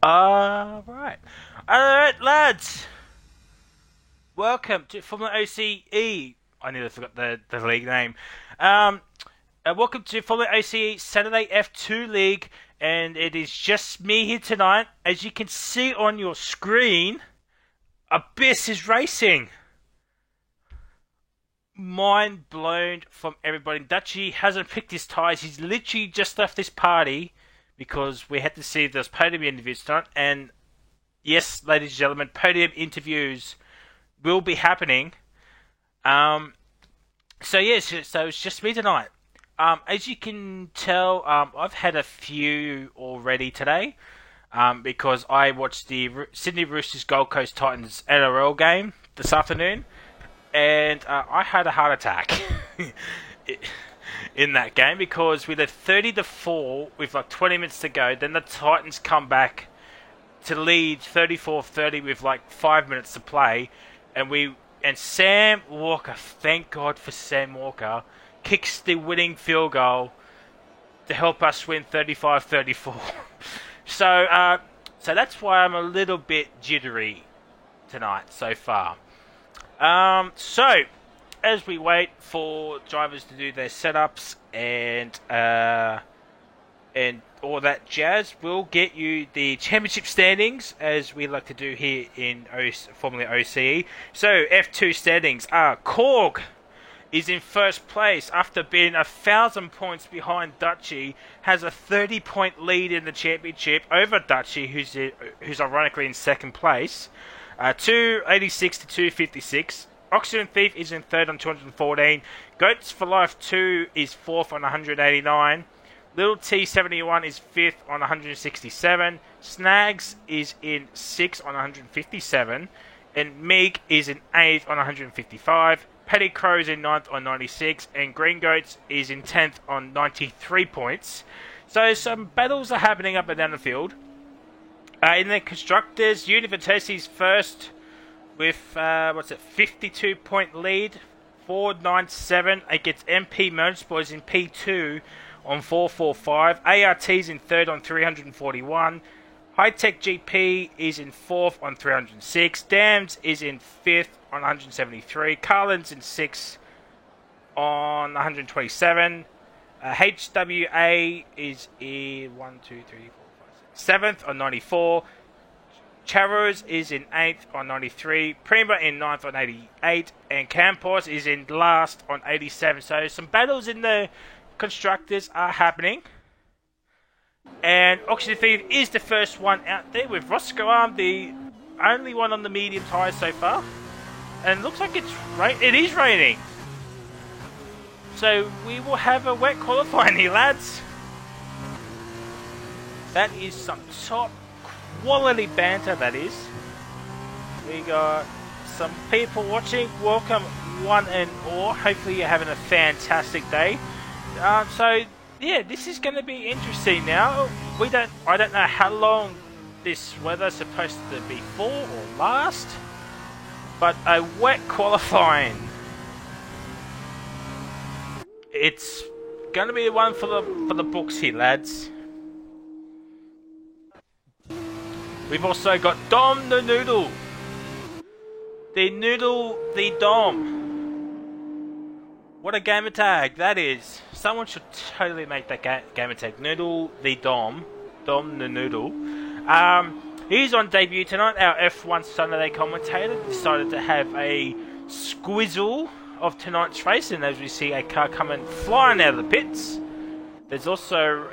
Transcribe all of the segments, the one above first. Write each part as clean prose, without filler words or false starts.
Alright. Alright, lads. Welcome to Formula OCE. I nearly forgot the league name. Welcome to Formula OCE Saturday F2 League. And it is just me here tonight. As you can see on your screen, Abyss is racing. Mind blown from everybody. Dutchy hasn't picked his tyres. He's literally just left this party because we had to see those podium interviews tonight. And yes, ladies and gentlemen, podium interviews will be happening. So it's just me tonight. As you can tell, I've had a few already today. Because I watched the Sydney Roosters Gold Coast Titans NRL game this afternoon. And I had a heart attack in that game because we led 30-4 with like 20 minutes to go. Then the Titans come back to lead 34-30 with like 5 minutes to play. And Sam Walker, thank God for Sam Walker, kicks the winning field goal to help us win 35-34. So that's why I'm a little bit jittery tonight so far. So, as we wait for drivers to do their setups and all that jazz, we'll get you the championship standings, as we like to do here in Formula OCE. So, F2 standings are Korg is in first place after being 1,000 points behind Dutchy, has a 30-point lead in the championship over Dutchy, who's ironically in second place. 286 to 256. Oxygen Thief is in third on 214. Goats for Life 2 is fourth on 189. Little T71 is fifth on 167. Snags is in sixth on 157. And Meek is in eighth on 155. Paddy Crow is in ninth on 96. And Green Goats is in 10th on 93 points. So some battles are happening up and down the field. In the constructors, University's first with 52-point lead, 497 against MP Motorsports in P2 on 445. ART's in third on 341. High Tech GP is in fourth on 306. Dams is in fifth on 173. Carlin's in sixth on 127. HWA is in 7th on 94. Charos is in 8th on 93. Prima in 9th on 88. And Campos is in last on 87. So some battles in the constructors are happening. And Oxygen Thief is the first one out there with Roscoe Arm, the only one on the medium tyres so far. And it looks like it is raining. So we will have a wet qualifying here, lads. That is some top quality banter, that is. We got some people watching. Welcome one and all. Hopefully you're having a fantastic day. So yeah, this is going to be interesting now. I don't know how long this weather's supposed to be for or last. But a wet qualifying. It's going to be the one for the books here, lads. We've also got Dom the Noodle. The Noodle, the Dom. What a gamer tag that is. Someone should totally make that gamer tag. Noodle the Dom. Dom the Noodle. He's on debut tonight. Our F1 Sunday commentator decided to have a squizzle of tonight's race. And as we see a car coming flying out of the pits. There's also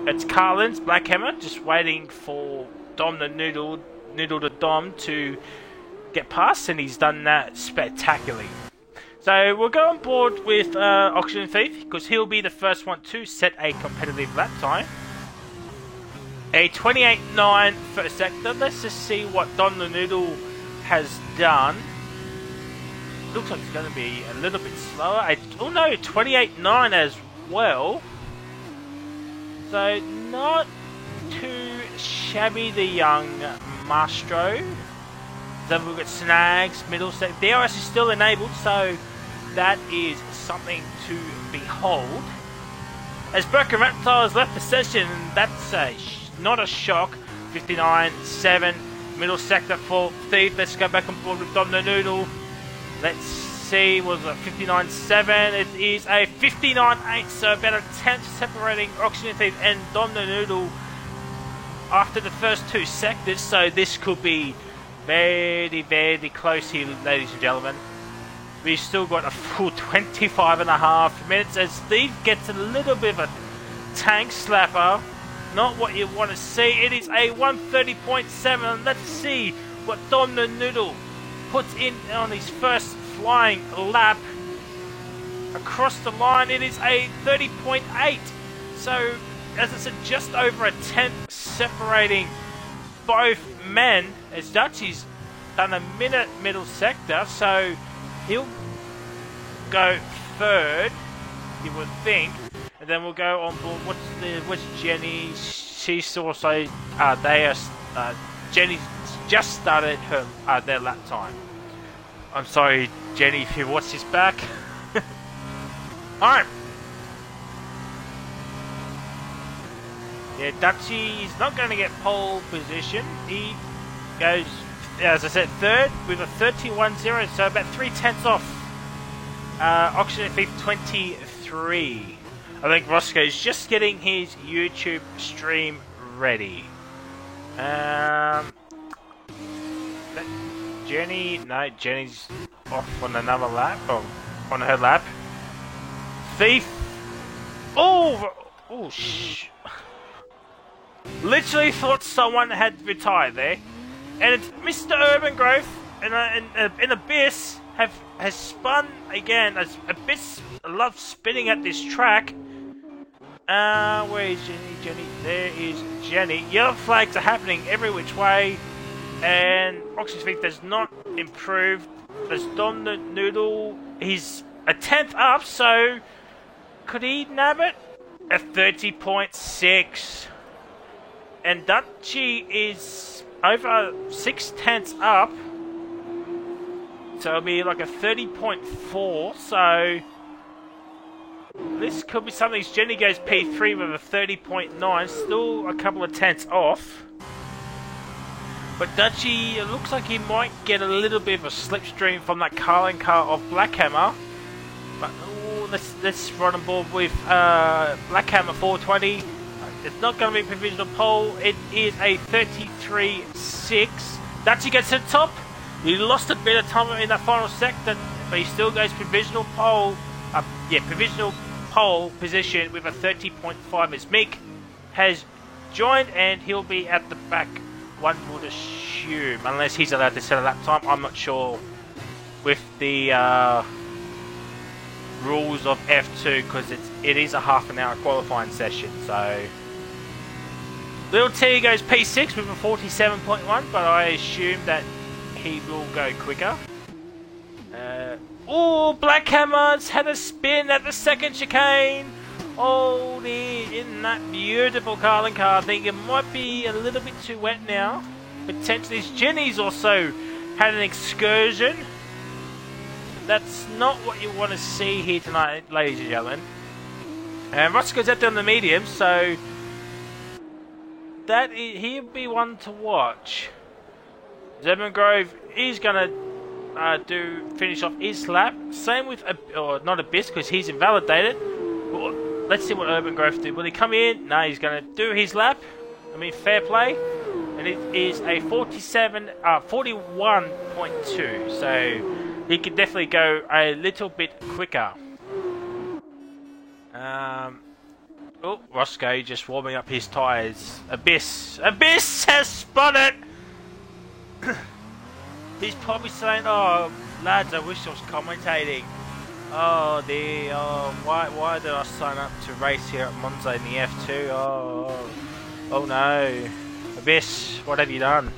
it's Carlin's Black Hammer, just waiting for Dom the Noodle the Dom to get past, and he's done that spectacularly. So we'll go on board with Oxygen Thief, because he'll be the first one to set a competitive lap time. A 28.9 first sector. Let's just see what Dom the Noodle has done. Looks like it's going to be a little bit slower. 28.9 as well. So, not too shabby, the young Mastro. Then we've got Snags, middle set. DRS is still enabled, so that is something to behold. As Broken Reptile has left the session, that's a not a shock. 59.7, middle sector for Thief. Let's go back on board with Dom the Noodle. Let's see, was it 59.7? It is a 59.8, so about a tenth separating Oxygen Thief and Dom the Noodle after the first two sectors. So this could be very, very close here, ladies and gentlemen. We've still got a full 25.5 minutes as Steve gets a little bit of a tank slapper. Not what you want to see. It is a 130.7. Let's see what Dom the Noodle puts in on his first flying lap. Across the line, it is a 30.8. So, as I said, just over a tenth separating both men, as Dutchy's done a minute middle sector, so he'll go third, you would think. And then we'll go on board. What's Jenny? She's also Jenny's just started her their lap time. I'm sorry, Jenny, if you watch this back. Alright. Yeah, Dutchy is not going to get pole position. He goes, as I said, third with a 31.0, so about 3/10 off Oxygen Thief 23. I think Roscoe's just getting his YouTube stream ready. Jenny's off on another lap, or on her lap. Thief. Literally thought someone had retired there, and it's Mr. Urban Growth and Abyss has spun again. As Abyss loves spinning at this track. Where is Jenny? There is Jenny. Yellow flags are happening every which way, and Oxygen Thief does not improve. There's Dom the Noodle. He's a tenth up, so could he nab it? A 30.6. And Dutchy is over 6/10 up, so it'll be like a 30.4. So this could be something. Jenny goes P3 with a 30.9, still a couple of tenths off. But Dutchy, it looks like he might get a little bit of a slipstream from that Carlin car of Blackhammer. But let's run on board with Blackhammer 420. It's not going to be provisional pole. It is a 33.6. Dutchy gets to the top. He lost a bit of time in that final sector, but he still goes provisional pole. Provisional pole position with a 30.5 as Mick has joined, and he'll be at the back, one would assume, unless he's allowed to set a lap time. I'm not sure with the rules of F2, because it is a half an hour qualifying session. So Little T goes P6 with a 47.1, but I assume that he will go quicker. Blackhammer's had a spin at the second chicane. Oh, in that beautiful Carlin car. I think it might be a little bit too wet now. Potentially, Jenny's also had an excursion. That's not what you want to see here tonight, ladies and gentlemen. And Roscoe's out there on the medium, so he'll be one to watch. Zebman Grove is going to finish off his lap. Same with, not Abyss, because he's invalidated. But let's see what Urban Grove do. Will he come in? No, he's going to do his lap. I mean, fair play. And it is a 41.2. So he could definitely go a little bit quicker. Roscoe just warming up his tyres. Abyss has spun it! He's probably saying, "Oh, lads, I wish I was commentating. Oh, why did I sign up to race here at Monza in the F2? Oh no. Abyss, what have you done?"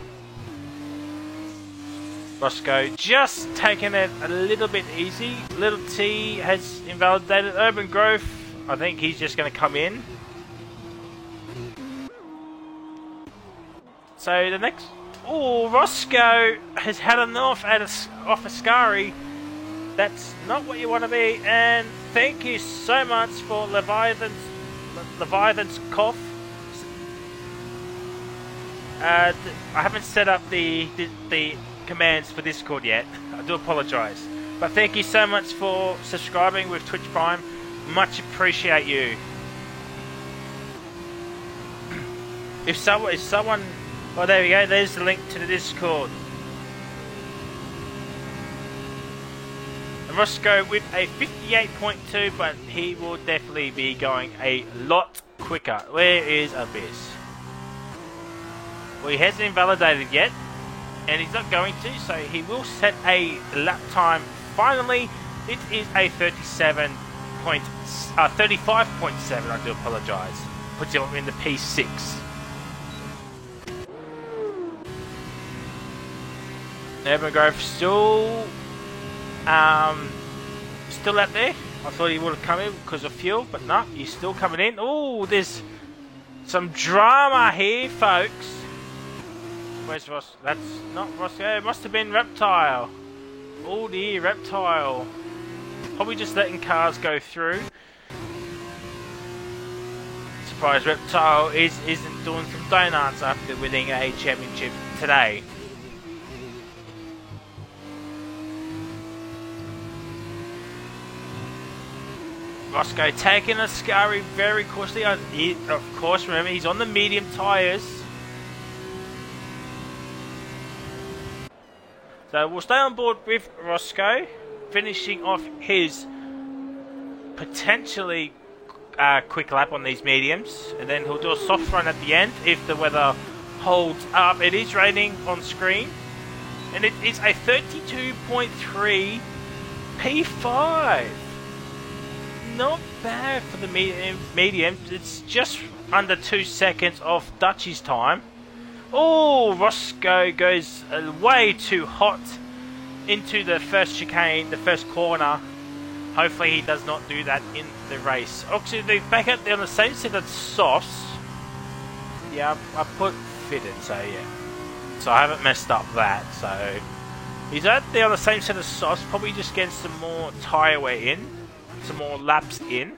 Roscoe just taking it a little bit easy. Little T has invalidated. Urban Grove, I think he's just going to come in. So the next... Roscoe has had enough off Ascari. That's not what you want to be. And thank you so much for Leviathan's cough. I haven't set up the commands for Discord yet. I do apologise. But thank you so much for subscribing with Twitch Prime. Much appreciate you. If someone, oh, there we go. There's the link to the Discord. Roscoe with a 58.2, but he will definitely be going a lot quicker. Where is Abyss? Well, he hasn't invalidated yet, and he's not going to, so he will set a lap time. Finally, it is a 35.7. I do apologise. Puts him in the P6. Urban Grove still out there. I thought he would have come in because of fuel, but no, he's still coming in. Oh, there's some drama here, folks. Where's Ross? That's not Roscoe. It must have been Reptile. Oh dear, Reptile. Probably just letting cars go through. Surprised Reptile isn't doing some donuts after winning a championship today. Roscoe taking a scurry very cautiously. Of course, remember, he's on the medium tyres. So we'll stay on board with Roscoe, finishing off his potentially quick lap on these mediums. And then he'll do a soft run at the end if the weather holds up. It is raining on screen. And it is a 32.3 P5. Not bad for the medium. It's just under 2 seconds off Dutchy's time. Oh, Roscoe goes way too hot into the first chicane, the first corner. Hopefully he does not do that in the race. Actually, they're back out there on the same set of softs. Yeah, I put fitted, so yeah. So I haven't messed up that, so... He's out there on the same set of softs, probably just getting some more tyre wear in. Some more laps in.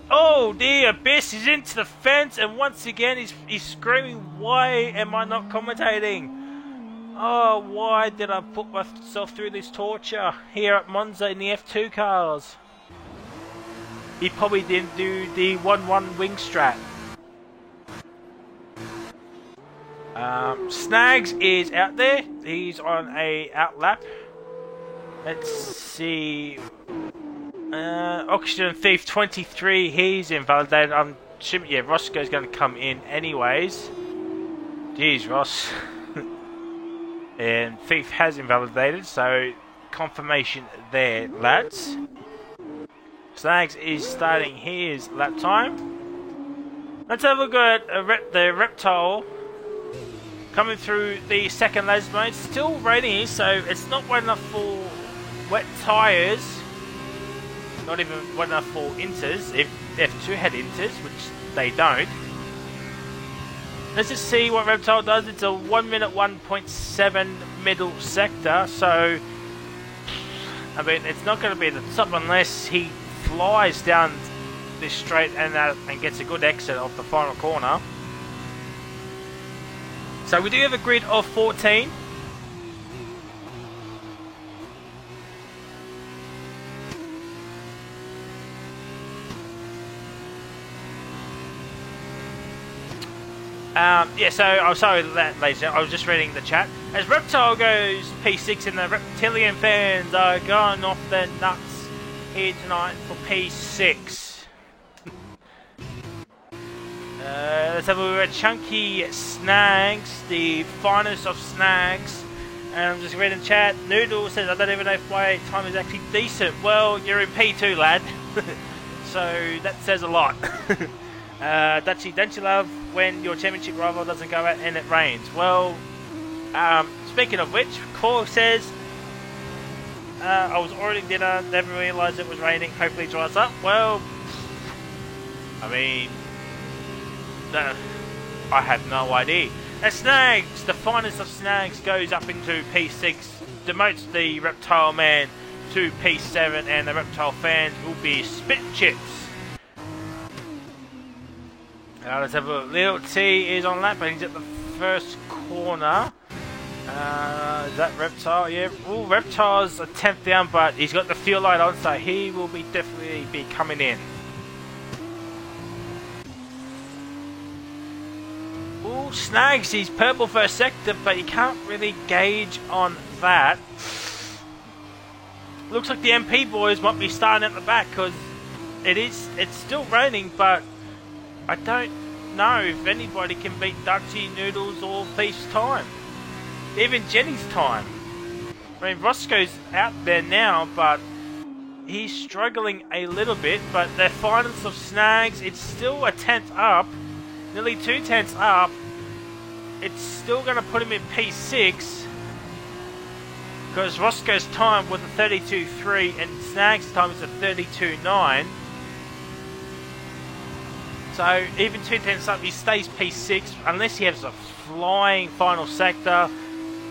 Oh dear, Abyss is into the fence, and once again he's screaming, why am I not commentating? Oh, why did I put myself through this torture here at Monza in the F2 cars? He probably didn't do the 1-1 wing strat. Snags is out there. He's on a out lap. Let's see. Oxygen Thief 23, he's invalidated. I'm assuming, yeah, Roscoe's going to come in anyways. Jeez, Ross. And Thief has invalidated, so confirmation there, lads. Snags is starting his lap time. Let's have a look at the Reptile coming through the second laser mode. Still raining here, so it's not wet enough for wet tyres. Not even wet enough for inters, if F2 had inters, which they don't. Let's just see what Reptile does. It's a 1 minute 1.7 middle sector, so I mean it's not going to be the top unless he flies down this straight and gets a good exit off the final corner. So we do have a grid of 14. Yeah, so I'm sorry that, ladies and gentlemen, I was just reading the chat. As Reptile goes P6 and the Reptilian fans are going off their nuts here tonight for P6. Let's have a look at Chunky Snags, the finest of snags. And I'm just reading the chat. Noodle says, I don't even know if my time is actually decent. Well, you're in P2, lad. So that says a lot. Dutchy, don't you love when your championship rival doesn't go out and it rains? Well, speaking of which, Core says, I was ordering dinner, never realised it was raining, hopefully it dries up. Well, I mean, I have no idea. And Snags, the finest of snags, goes up into P6, demotes the Reptile man to P7, and the Reptile fans will be spit chips. Let's have a look. Little T is on lap, but he's at the first corner. Is that Reptile? Yeah. Ooh, Reptile's a 10th down, but he's got the fuel light on, so he will definitely be coming in. Ooh, Snags, he's purple first sector, but you can't really gauge on that. Looks like the MP boys might be starting at the back, because it's still raining, but I don't know if anybody can beat Dutchy, Noodles, or Thief's time. Even Jenny's time. I mean, Roscoe's out there now, but he's struggling a little bit. But the finals of Snags, it's still a 10th up, nearly 2 tenths up. It's still going to put him in P6, because Roscoe's time was a 32.3 and Snags' time is a 32.9. So even 2 tenths up, he stays P6 unless he has a flying final sector.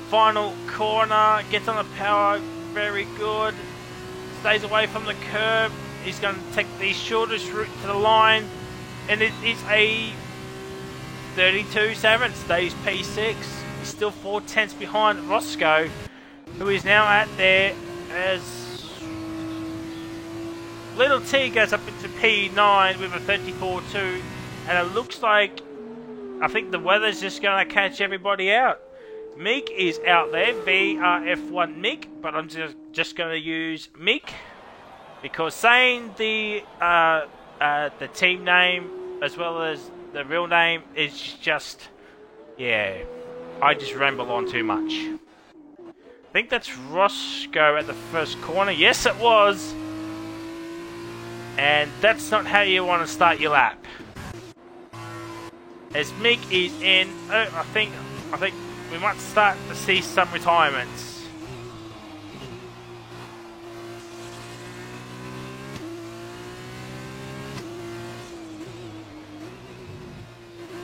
Final corner, gets on the power, very good. Stays away from the curb. He's going to take the shortest route to the line, and it is a 32.7. Stays P6. He's still 4 tenths behind Roscoe, who is now at there as Little T goes up into P9 with a 34.2, and it looks like I think the weather's just going to catch everybody out. Meek is out there, VRF1 Meek, but I'm just going to use Meek because saying the team name as well as the real name is just, yeah, I just ramble on too much. I think that's Roscoe at the first corner. Yes, it was. And that's not how you want to start your lap. As Meek is in, I think we might start to see some retirements.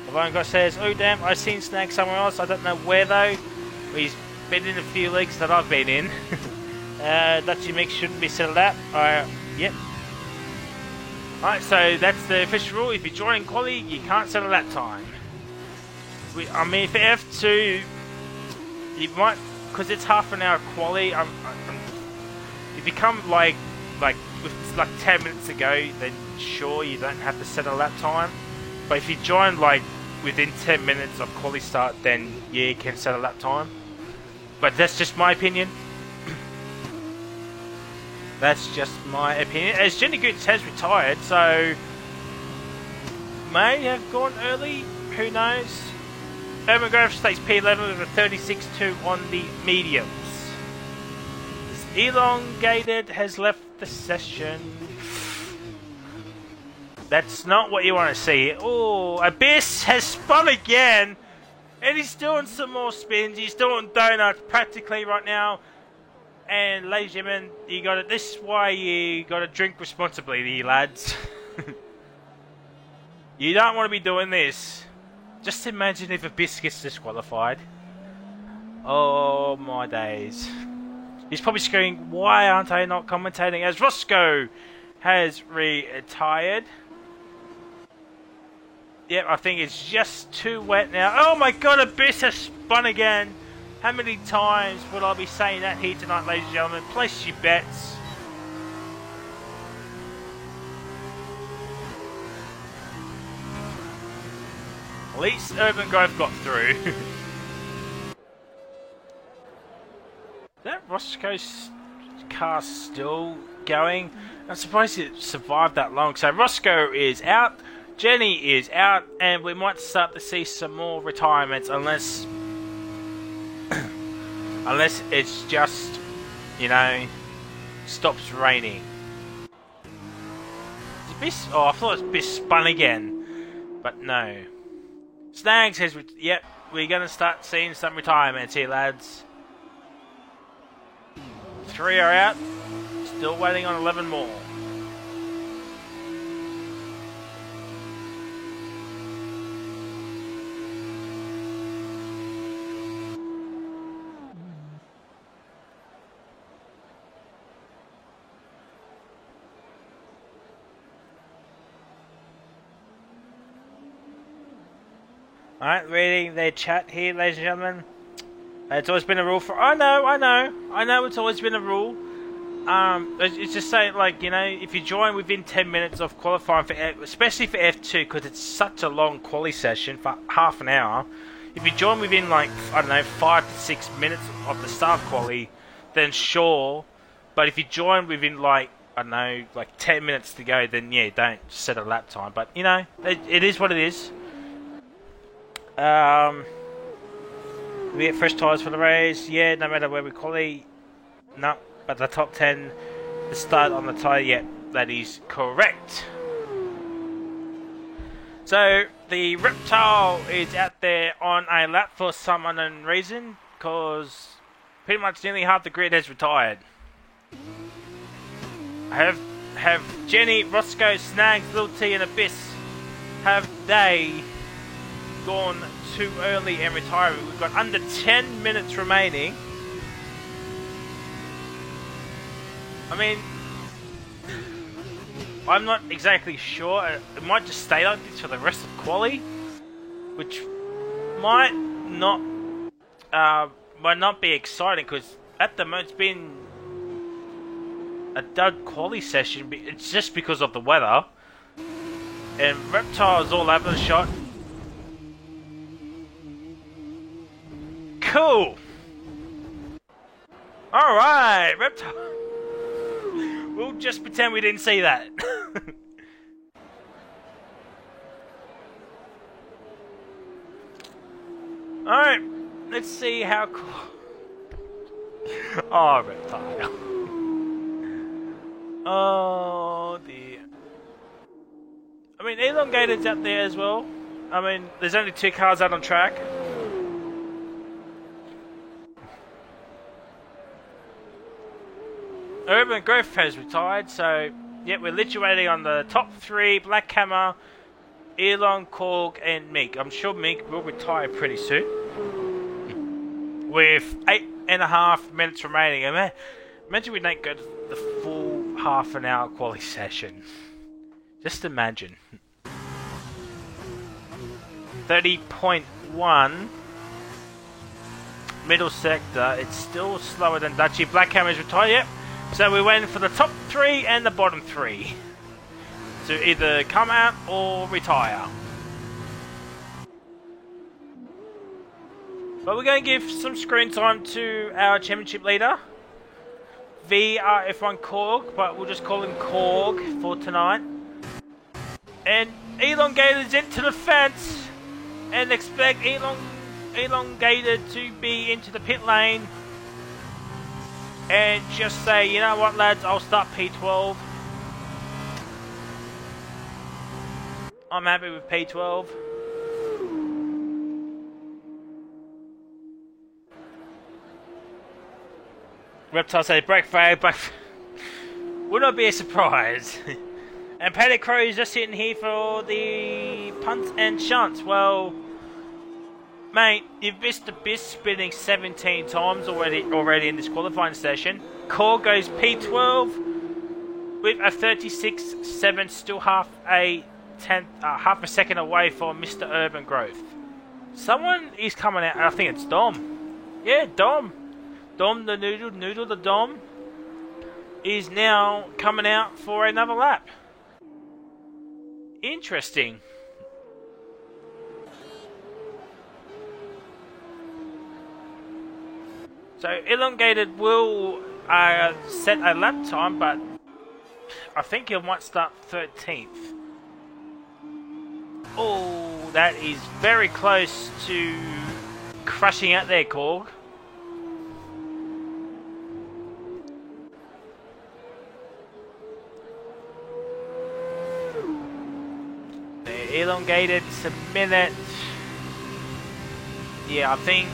Lavongo says, "Oh damn, I've seen Snag somewhere else. I don't know where though. He's been in a few leagues that I've been in." Dutchy Meek shouldn't be set a lap. Yep. Alright, so that's the official rule. If you're joining quali, you can't set a lap time. I mean, for F2, you might, because it's half an hour quali. If you come like with like 10 minutes ago, then sure you don't have to set a lap time. But if you join like within 10 minutes of quali start, then yeah, you can set a lap time. But that's just my opinion. That's just my opinion. As Jenny Goots has retired, so may have gone early. Who knows? Urban Grove stays P11 with a 36.2 on the mediums. Elongated has left the session. That's not what you want to see. Oh, Abyss has spun again, and he's doing some more spins. He's doing donuts practically right now. And ladies and gentlemen, you got it. This is why you got to drink responsibly, lads. You don't want to be doing this. Just imagine if Abyss gets disqualified. Oh my days. He's probably screaming, "Why aren't I not commentating?" As Roscoe has retired. Yep, I think it's just too wet now. Oh my god, Abyss has spun again. How many times will I be saying that here tonight, ladies and gentlemen? Place your bets. At least Urban Grove got through. That Roscoe's car still going? I'm surprised it survived that long. So Roscoe is out, Jenny is out, and we might start to see some more retirements unless it's just, you know, stops raining. Oh, I thought it was Biss spun again, but no. Snags says, yep, we're going to start seeing some retirements here, lads. 3 are out, still waiting on 11 more. Alright, reading their chat here, ladies and gentlemen. It's always been a rule for... I know it's always been a rule. It's just saying, like, you know, if you join within 10 minutes of qualifying for... especially for F2, because it's such a long quali session for half an hour. If you join within, like, I don't know, 5 to 6 minutes of the start quali, then sure. But if you join within, like, I don't know, like 10 minutes to go, then yeah, don't set a lap time. But, you know, it is what it is. We get fresh tyres for the race. Yeah, no matter where we qualify. No, but the top 10, the start on the tyre, yeah, that is correct. So, the Reptile is out there on a lap for some unknown reason, because pretty much nearly half the grid has retired. Have Jenny, Roscoe, Snags, Lil T and Abyss, have they gone too early and retired? We've got under 10 minutes remaining. I mean, I'm not exactly sure. It might just stay like this for the rest of quali, which might not be exciting, because at the moment it's been a dud quali session. It's just because of the weather, and Reptile's all over the shot. Cool. All right, Reptile. We'll just pretend we didn't see that. Alright, let's see how cool. Oh, Reptile. Oh, dear. I mean, Elongated's out there as well. I mean, there's only 2 cars out on track. Urban Growth has retired, so yeah, we're literally waiting on the top 3, Black Hammer, Elon, Korg, and Meek. I'm sure Meek will retire pretty soon. With 8.5 minutes remaining. Imagine we don't go to the full half an hour quali session. Just imagine. 30.1. Middle sector, it's still slower than Dutchy. Black Hammer's retired, yep. So we're waiting for the top 3 and the bottom 3 to either come out or retire. But we're going to give some screen time to our championship leader, VRF1 Korg, but we'll just call him Korg for tonight. And Elongated into the fence, and expect Elongated to be into the pit lane. And just say, you know what, lads, I'll start P12. I'm happy with P12. Reptile say break flag, but would not be a surprise. And Paddock Crow is just sitting here for the punts and shunts. Well, mate, you've missed the Abyss spinning 17 times already in this qualifying session. Core goes P12 with a 36.7, still half a second away from Mr. Urban Growth. Someone is coming out. I think it's Dom. Yeah, Dom. Dom the Noodle the Dom is now coming out for another lap. Interesting. So Elongated will set a lap time, but I think he might start 13th. Oh, that is very close to crushing out there, Korg. The Elongated, it's a minute. Yeah, I think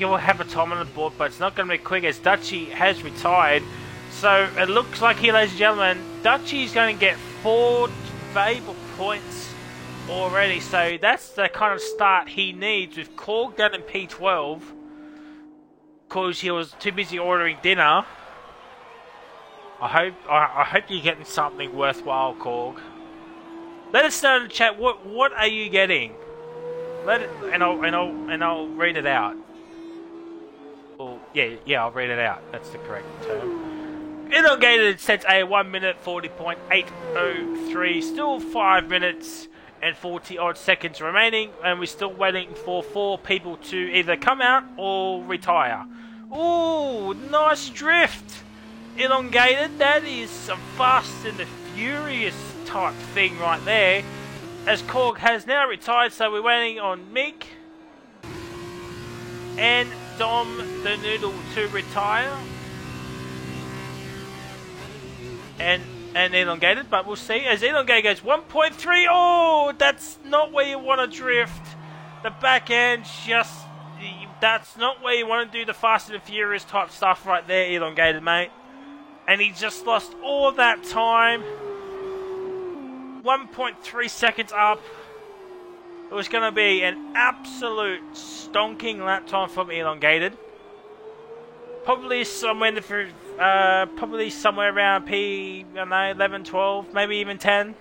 you will have a time on the board, but it's not going to be quick as Dutchy has retired. So it looks like here, ladies and gentlemen, Dutchy is going to get 4 valuable points already. So that's the kind of start he needs with Korg down in P12 because he was too busy ordering dinner. I hope you're getting something worthwhile, Korg. Let us know in the chat, what are you getting? Let it, and I'll read it out. Well, yeah, I'll read it out. That's the correct term. Elongated sets a 1 minute 40.803. Still 5 minutes and 40 odd seconds remaining, and we're still waiting for 4 people to either come out or retire. Ooh, nice drift. Elongated. That is some Fast and the Furious type thing right there. As Korg has now retired, so we're waiting on Mick and Dom the Noodle to retire. And Elongated, but we'll see. As Elongated goes 1.3. Oh, that's not where you want to drift. The back end that's not where you want to do the Fast and the Furious type stuff right there, Elongated, mate. And he just lost all that time. 1.3 seconds up. It was going to be an absolute stonking lap time from Elongated. Probably somewhere around P, I don't know, 11, 12, maybe even 10.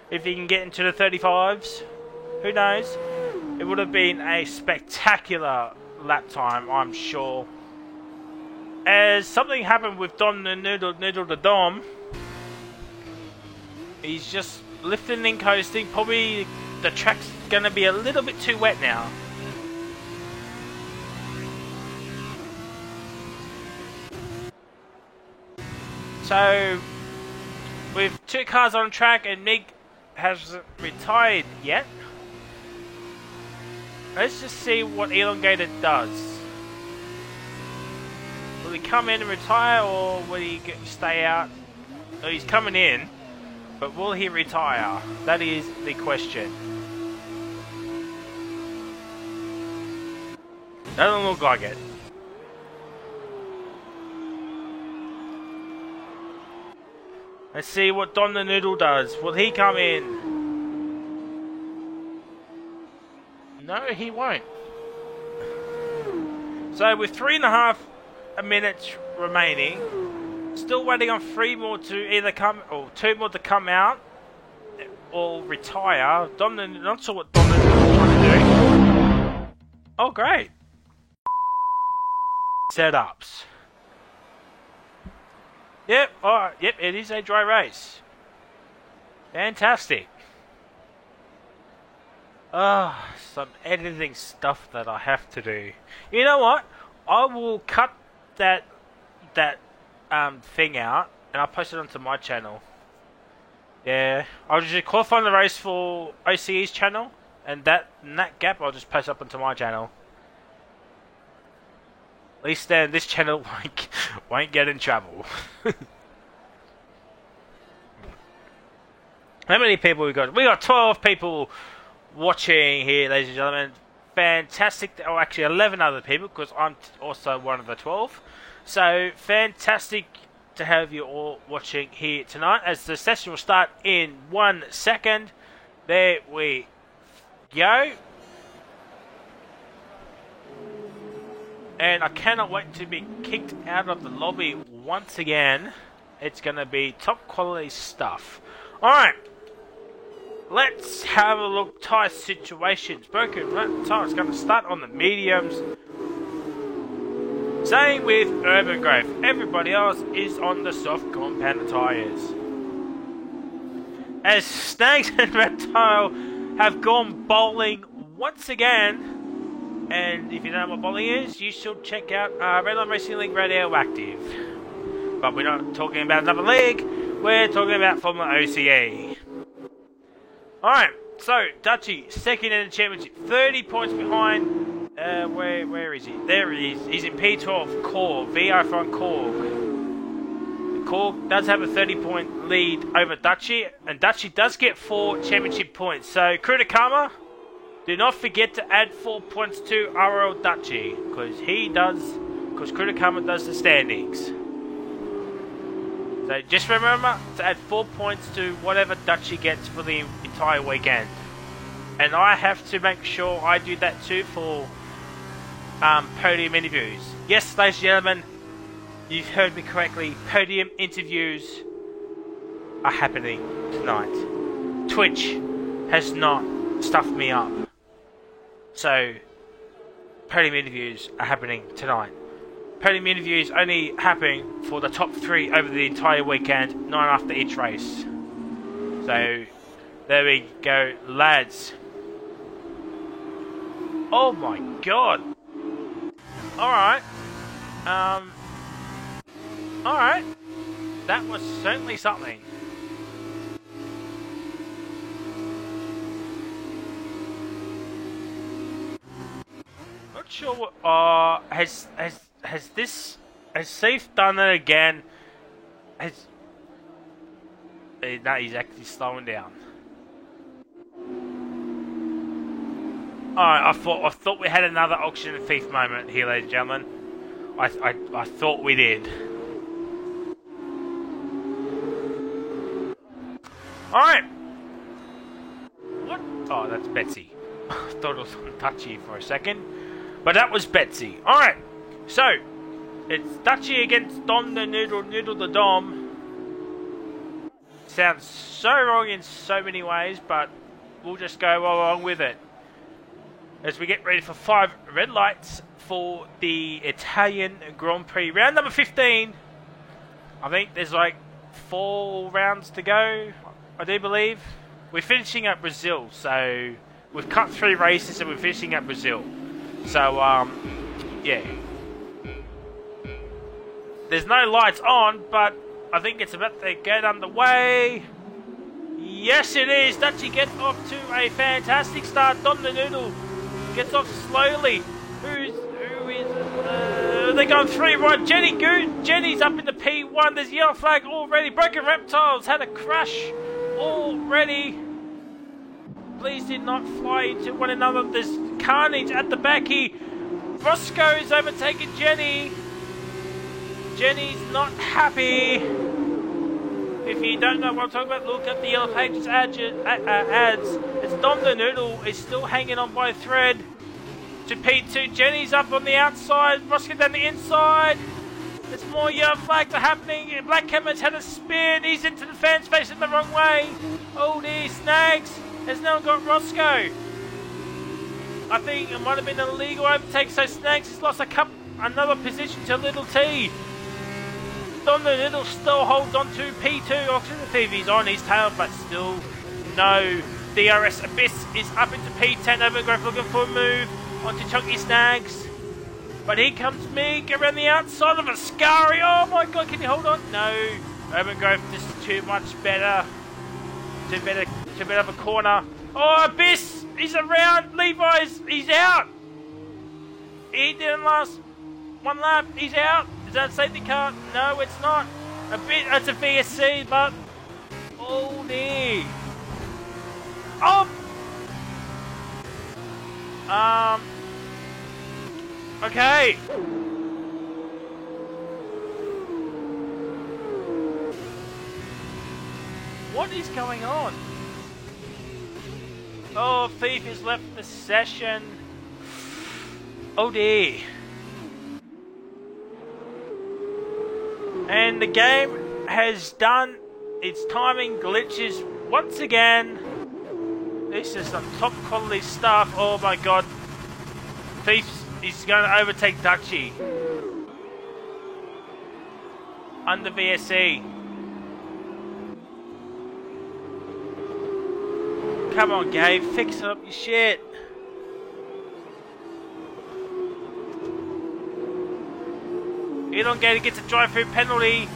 If he can get into the 35s. Who knows? It would have been a spectacular lap time, I'm sure. As something happened with Dom the Noodle the Dom. He's just lifting and coasting. Probably the track's going to be a little bit too wet now. So, with 2 cars on track and Mig hasn't retired yet, let's just see what Elongated does. Will he come in and retire, or will he stay out? Oh, he's coming in, but will he retire? That is the question. Doesn't look like it. Let's see what Dom the Noodle does. Will he come in? No, he won't. So with 3.5 minutes remaining, still waiting on 3 more to either come, or 2 more to come out or retire. Not sure what Dom the Noodle is trying to do. Oh, great. Setups. Yep, alright, yep, it is a dry race. Fantastic. Some editing stuff that I have to do. You know what? I will cut that thing out and I'll post it onto my channel. Yeah, I'll just qualify the race for OCE's channel, and that gap I'll just post up onto my channel. At least then this channel won't get in trouble. How many people we got? We got 12 people watching here, ladies and gentlemen. Fantastic. Oh, actually 11 other people, because I'm also one of the 12. So fantastic to have you all watching here tonight, as the session will start in 1 second. There we go. And I cannot wait to be kicked out of the lobby once again. It's going to be top quality stuff. Alright. Let's have a look. Tyre situations. Broken tyre is going to start on the mediums. Same with Urban Growth. Everybody else is on the soft compound tyres. As Snags and Reptile have gone bowling once again. And if you don't know what bowling is, you should check out Redline Racing League Radioactive. But we're not talking about another league, we're talking about Formula OCE. Alright, so Dutchy, second in the championship, 30 points behind. Where is he? There he is. He's in P12, Korg, VR front Korg. Korg does have a 30-point lead over Dutchy, and Dutchy does get 4 championship points. So, Krutakama, do not forget to add 4 points to RL Dutchy, because Krutakama does the standings. So just remember to add 4 points to whatever Dutchy gets for the entire weekend. And I have to make sure I do that too for podium interviews. Yes, ladies and gentlemen, you've heard me correctly. Podium interviews are happening tonight. Twitch has not stuffed me up. So, podium interviews are happening tonight. Podium interviews only happening for the top 3 over the entire weekend, 9 after each race. So, there we go, lads. Oh my god. Alright. Alright. That was certainly something. Not sure what, has Seif done it again? No, he's actually slowing down. Alright, I thought we had another auction and thief moment here, ladies and gentlemen. I thought we did. Alright. What? Oh, that's Betsy. I thought it was Touchy for a second. But that was Betsy. Alright. So, it's Touchy against Dom the Noodle, Noodle the Dom. Sounds so wrong in so many ways, but we'll just go along with it. As we get ready for 5 red lights for the Italian Grand Prix. Round number 15. I think there's like 4 rounds to go, I do believe. We're finishing up Brazil, so we've cut 3 races and we're finishing up Brazil. So, yeah. There's no lights on, but I think it's about to get underway. Yes, it is. Dutchy gets off to a fantastic start. Dom the Noodle gets off slowly. Who is? They're going 3 right. Jenny's up in the P1. There's yellow flag already. Broken Reptiles had a crash already. Please did not fly into one another. There's carnage at the back here. Roscoe's overtaken Jenny. Jenny's not happy. If you don't know what I'm talking about, look at the Yellow Pages ads. It's Dom the Noodle is still hanging on by a thread to P2. Jenny's up on the outside. Roscoe down the inside. There's more yellow flags are happening. Black Hammer's had a spin. He's into the fans facing the wrong way. Oh dear, Snags has now got Roscoe. I think it might have been an illegal overtake, so Snags has lost another position to Little T. Dom the Noodle still holds on to P2. Auction the Thief, he's on his tail, but still no. DRS Abyss is up into P10. Overgrowth looking for a move onto Chunky Snags. But here comes Mig around the outside of Ascari. Oh my god, can you hold on? No. Urban Growth just too much better. Too better of a corner. Oh, Abyss! He's around. Levi's, he's out. He didn't last 1 lap. He's out. Is that a safety car? No, it's not. It's a VSC, but... Oh, dear. Oh! Okay. What is going on? Oh, Thief has left the session. Oh dear. And the game has done its timing glitches once again. This is some top quality stuff. Oh my god. Thief is going to overtake Dutchy. Under VSE. Come on, Gabe. Fix up your shit. Elongated gets a drive-through penalty.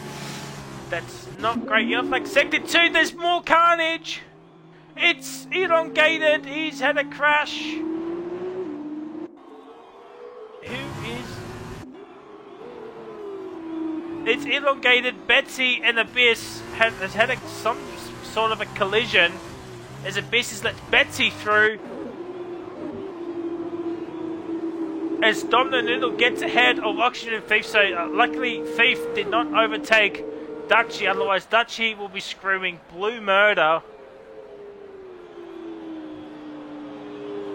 That's not great. Yellow flag sector 2. There's more carnage. It's Elongated. He's had a crash. It's Elongated. Betsy and Abyss has had some sort of a collision as Abyss has let Betsy through. As Dom the Noodle gets ahead of Auction and Thief, so luckily Thief did not overtake Dutchy, otherwise Dutchy will be screaming blue murder.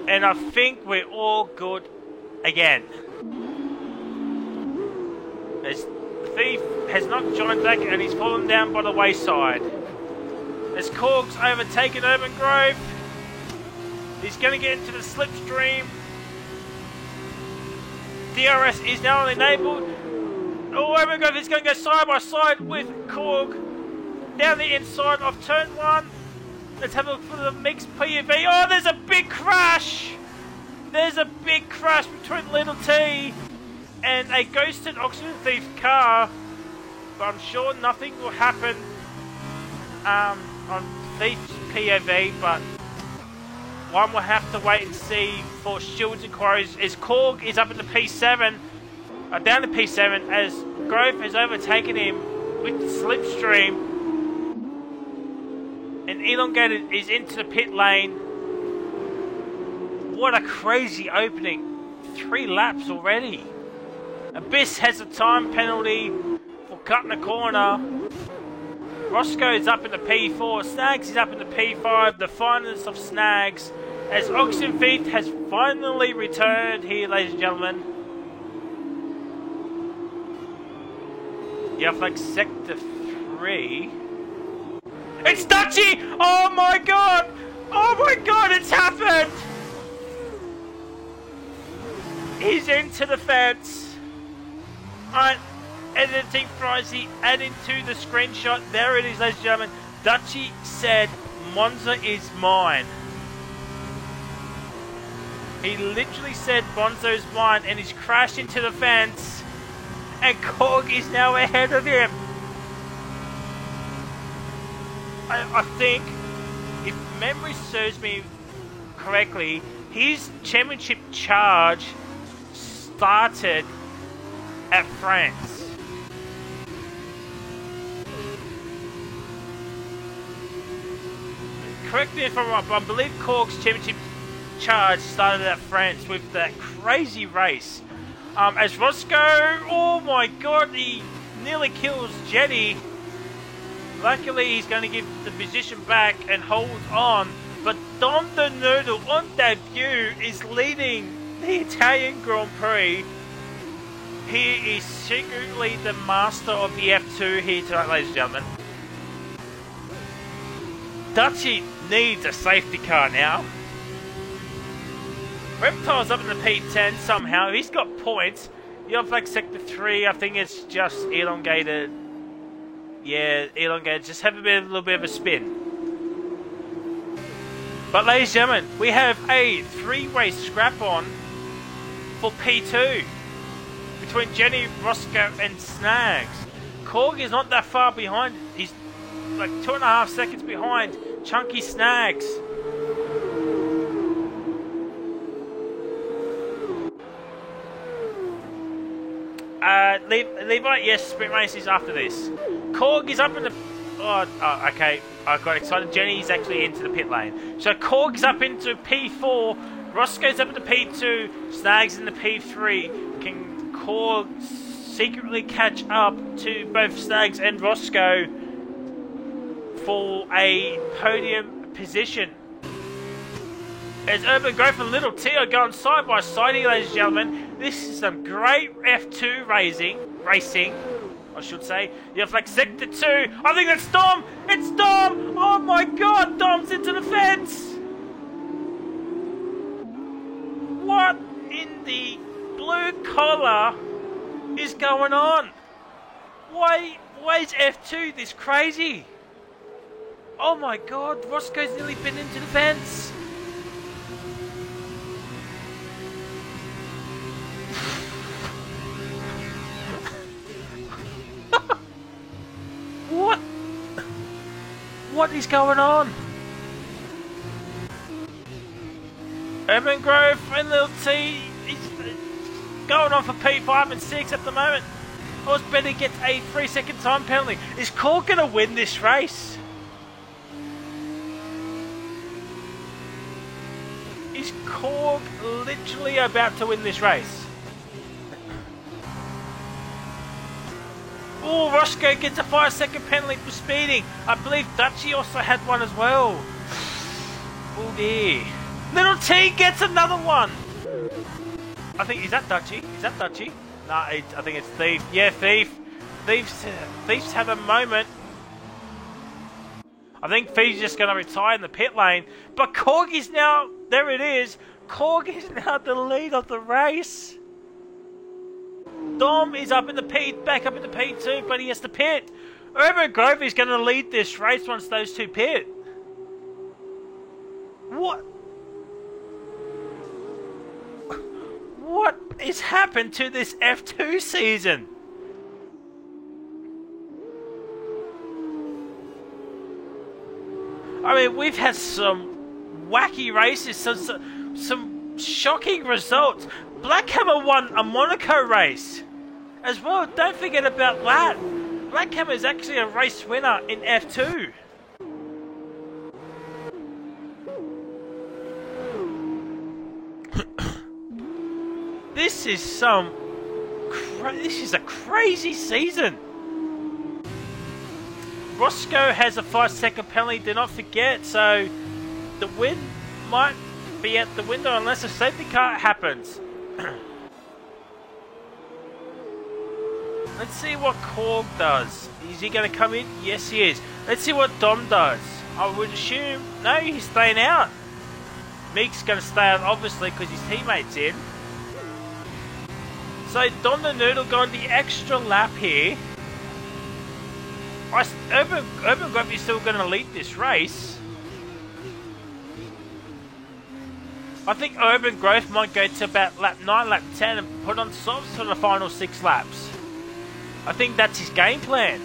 And I think we're all good again. As Thief has not joined back and he's fallen down by the wayside. As Korg's overtaken Urban Grove, he's going to get into the slipstream. DRS is now enabled. Oh, Urban Grove is going to go side by side with Korg down the inside of turn 1. Let's have a look for the mixed PUV. Oh, there's a big crash! There's a big crash between Little T and a ghosted Oxygen Thief car. But I'm sure nothing will happen on Thief's POV, but one will have to wait and see for Shields and Quarries as Korg is up in the P7, down to P7 as Grove has overtaken him with the slipstream. And Elongated is into the pit lane. What a crazy opening. 3 laps already. Abyss has a time penalty for cutting a corner. Roscoe is up in the P4. Snags is up in the P5. The finest of Snags. As Oxygen Thief has finally returned here, ladies and gentlemen. You have like Sector 3. It's Dutchy! Oh my god! Oh my god, it's happened! He's into the fence. Alright, editing Frizy, adding to the screenshot. There it is, ladies and gentlemen. Dutchy said, Monza is mine. He literally said Monza is mine and he's crashed into the fence. And Korg is now ahead of him. I think, if memory serves me correctly, his championship charge started at France. Correct me if I'm wrong, but I believe Korg's championship charge started at France with that crazy race. As Roscoe, oh my god, he nearly kills Jenny. Luckily, he's going to give the position back and hold on. But Dom the Noodle on debut is leading the Italian Grand Prix. He is secretly the master of the F2 here tonight, ladies and gentlemen. Dutchy needs a safety car now. Reptile's up in the P10 somehow. He's got points. You have like Sector 3. I think it's just elongated. Yeah, elongated. Just have a little bit of a spin. But ladies and gentlemen, we have a 3-way scrap on for P2 between Jenny, Roscoe and Snags. Korg is not that far behind. He's like 2.5 seconds behind Chunky Snags. Levi, yes, sprint race is after this. Korg is up in the... Oh, okay. I got excited. Jenny is actually into the pit lane. So Korg is up into P4. Roscoe's up into P2. Snags in the P3. Can Korg secretly catch up to both Snags and Roscoe for a podium position? As Urban Grove and Little T are going side by side here, ladies and gentlemen. This is some great F2 racing, I should say. You have like Sector 2. I think that's Dom. It's Dom. Oh my god, Dom's into the fence. What in the blue collar is going on? Why is F2 this crazy? Oh my god, Roscoe's nearly been into the fence. What is going on? Urban Grove and Little T is going on for P5 and 6 at the moment. Horse Betty gets a 3-second time penalty. Is Korg going to win this race? Is Korg literally about to win this race? Oh, Roscoe gets a 5-second penalty for speeding. I believe Dutchy also had one as well. Oh dear. Little T gets another one. I think, is that Dutchy? Is that Dutchy? No, I think it's Thief. Yeah, Thief. Thief's had a moment. I think Thief's just going to retire in the pit lane. But Korg is now, there it is. Korg is now the lead of the race. Dom is up in the back up in the P2, but he has to pit. Urban Grove is going to lead this race once those two pit. What? What has happened to this F2 season? I mean, we've had some wacky races, some shocking results. Black Hammer won a Monaco race as well. Don't forget about that. Black Hammer is actually a race winner in F2. This is a crazy season. Roscoe has a 5-second penalty, do not forget, so the win might be at the window unless a safety car happens. Let's see what Korg does. Is he going to come in? Yes, he is. Let's see what Dom does. I would assume, no, he's staying out. Meek's going to stay out, obviously, because his teammate's in. So Dom the Noodle going the extra lap here. Urban Grove is still going to lead this race. I think Urban Grove might go to about lap 9, lap 10 and put on softs for the final 6 laps. I think that's his game plan.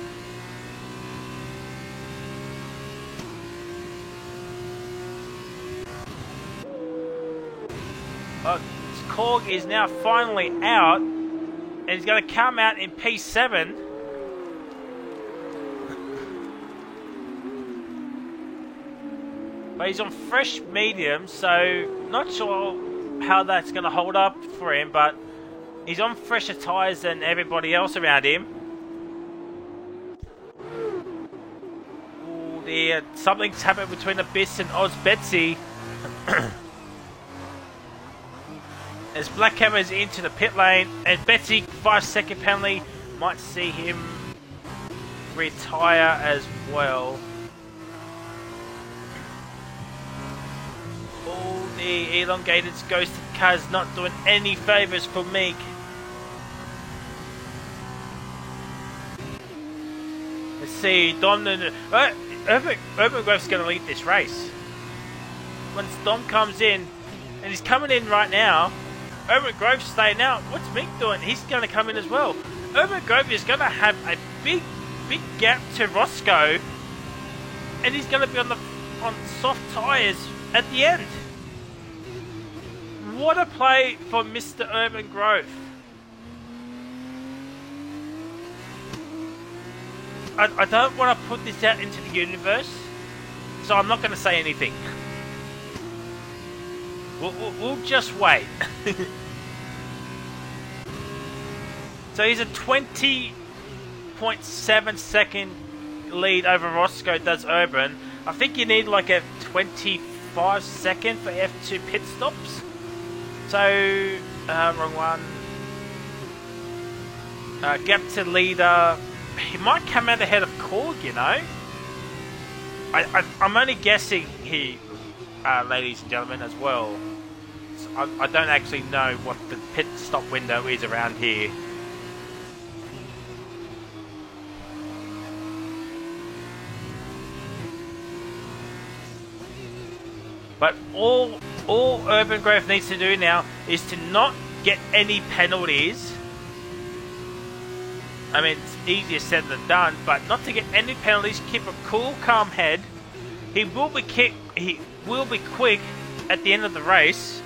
Korg is now finally out, and he's going to come out in P7. But he's on fresh medium, so not sure how that's going to hold up for him, but he's on fresher tyres than everybody else around him. Ooh, dear. Something's happened between Abyss and Oz Betsy. As Black Hammer's into the pit lane, and Betsy, 5-second penalty, might see him retire as well. Oh, the elongated ghost car's not doing any favours for Meek. Let's see, Dom and Urban Grove's going to lead this race. Once Dom comes in, and he's coming in right now, Urban Grove's staying out. What's Meek doing? He's going to come in as well. Urban Grove is going to have a big gap to Roscoe, and he's going to be on soft tyres at the end. What a play for Mr. Urban Grove. I don't want to put this out into the universe, so I'm not going to say anything. We'll just wait. So he's a 20.7 second lead over Roscoe, does Urban. I think you need like a 25 second for F2 pit stops. So, wrong one. Gap to leader. He might come out ahead of Korg, you know. I'm only guessing here, ladies and gentlemen, as well. So I don't actually know what the pit stop window is around here. But all Urban Grove needs to do now is to not get any penalties. I mean, it's easier said than done, but not to get any penalties. Keep a cool, calm head. He will be quick at the end of the race.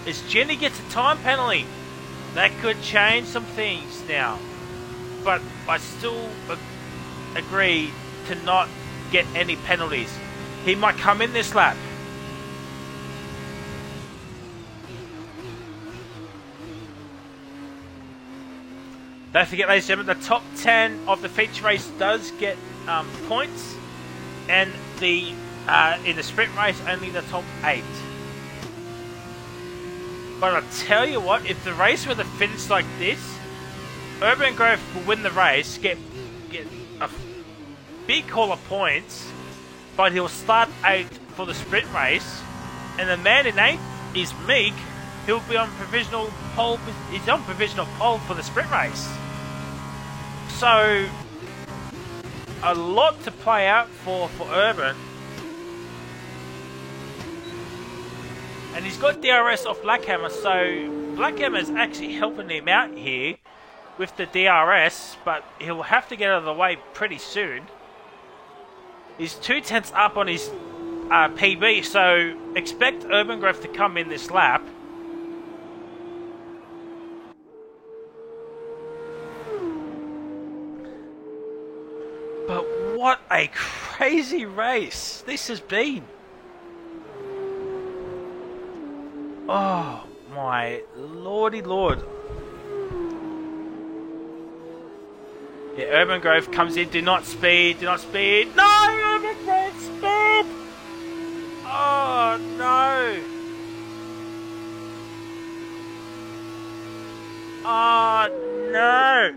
As Jenny gets a time penalty, that could change some things now. But I still agree to not get any penalties. He might come in this lap. Don't forget, ladies and gentlemen, the top 10 of the feature race does get points, and in the sprint race, only the top 8. But I tell you what, if the race were to finish like this, Urban Grove will win the race, get a big haul of points, but he'll start 8th for the sprint race, and the man in 8th is Meek, he'll be on provisional pole. He's on provisional pole for the sprint race. So a lot to play out for Urban. And he's got DRS off Blackhammer, so Blackhammer's actually helping him out here with the DRS, but he'll have to get out of the way pretty soon. He's 2/10 up on his PB, so expect Urban Grove to come in this lap. But what a crazy race this has been. Oh my lordy lord. Yeah, Urban Grove comes in, do not speed. No, Urban Grove, speed! Oh no! Oh no!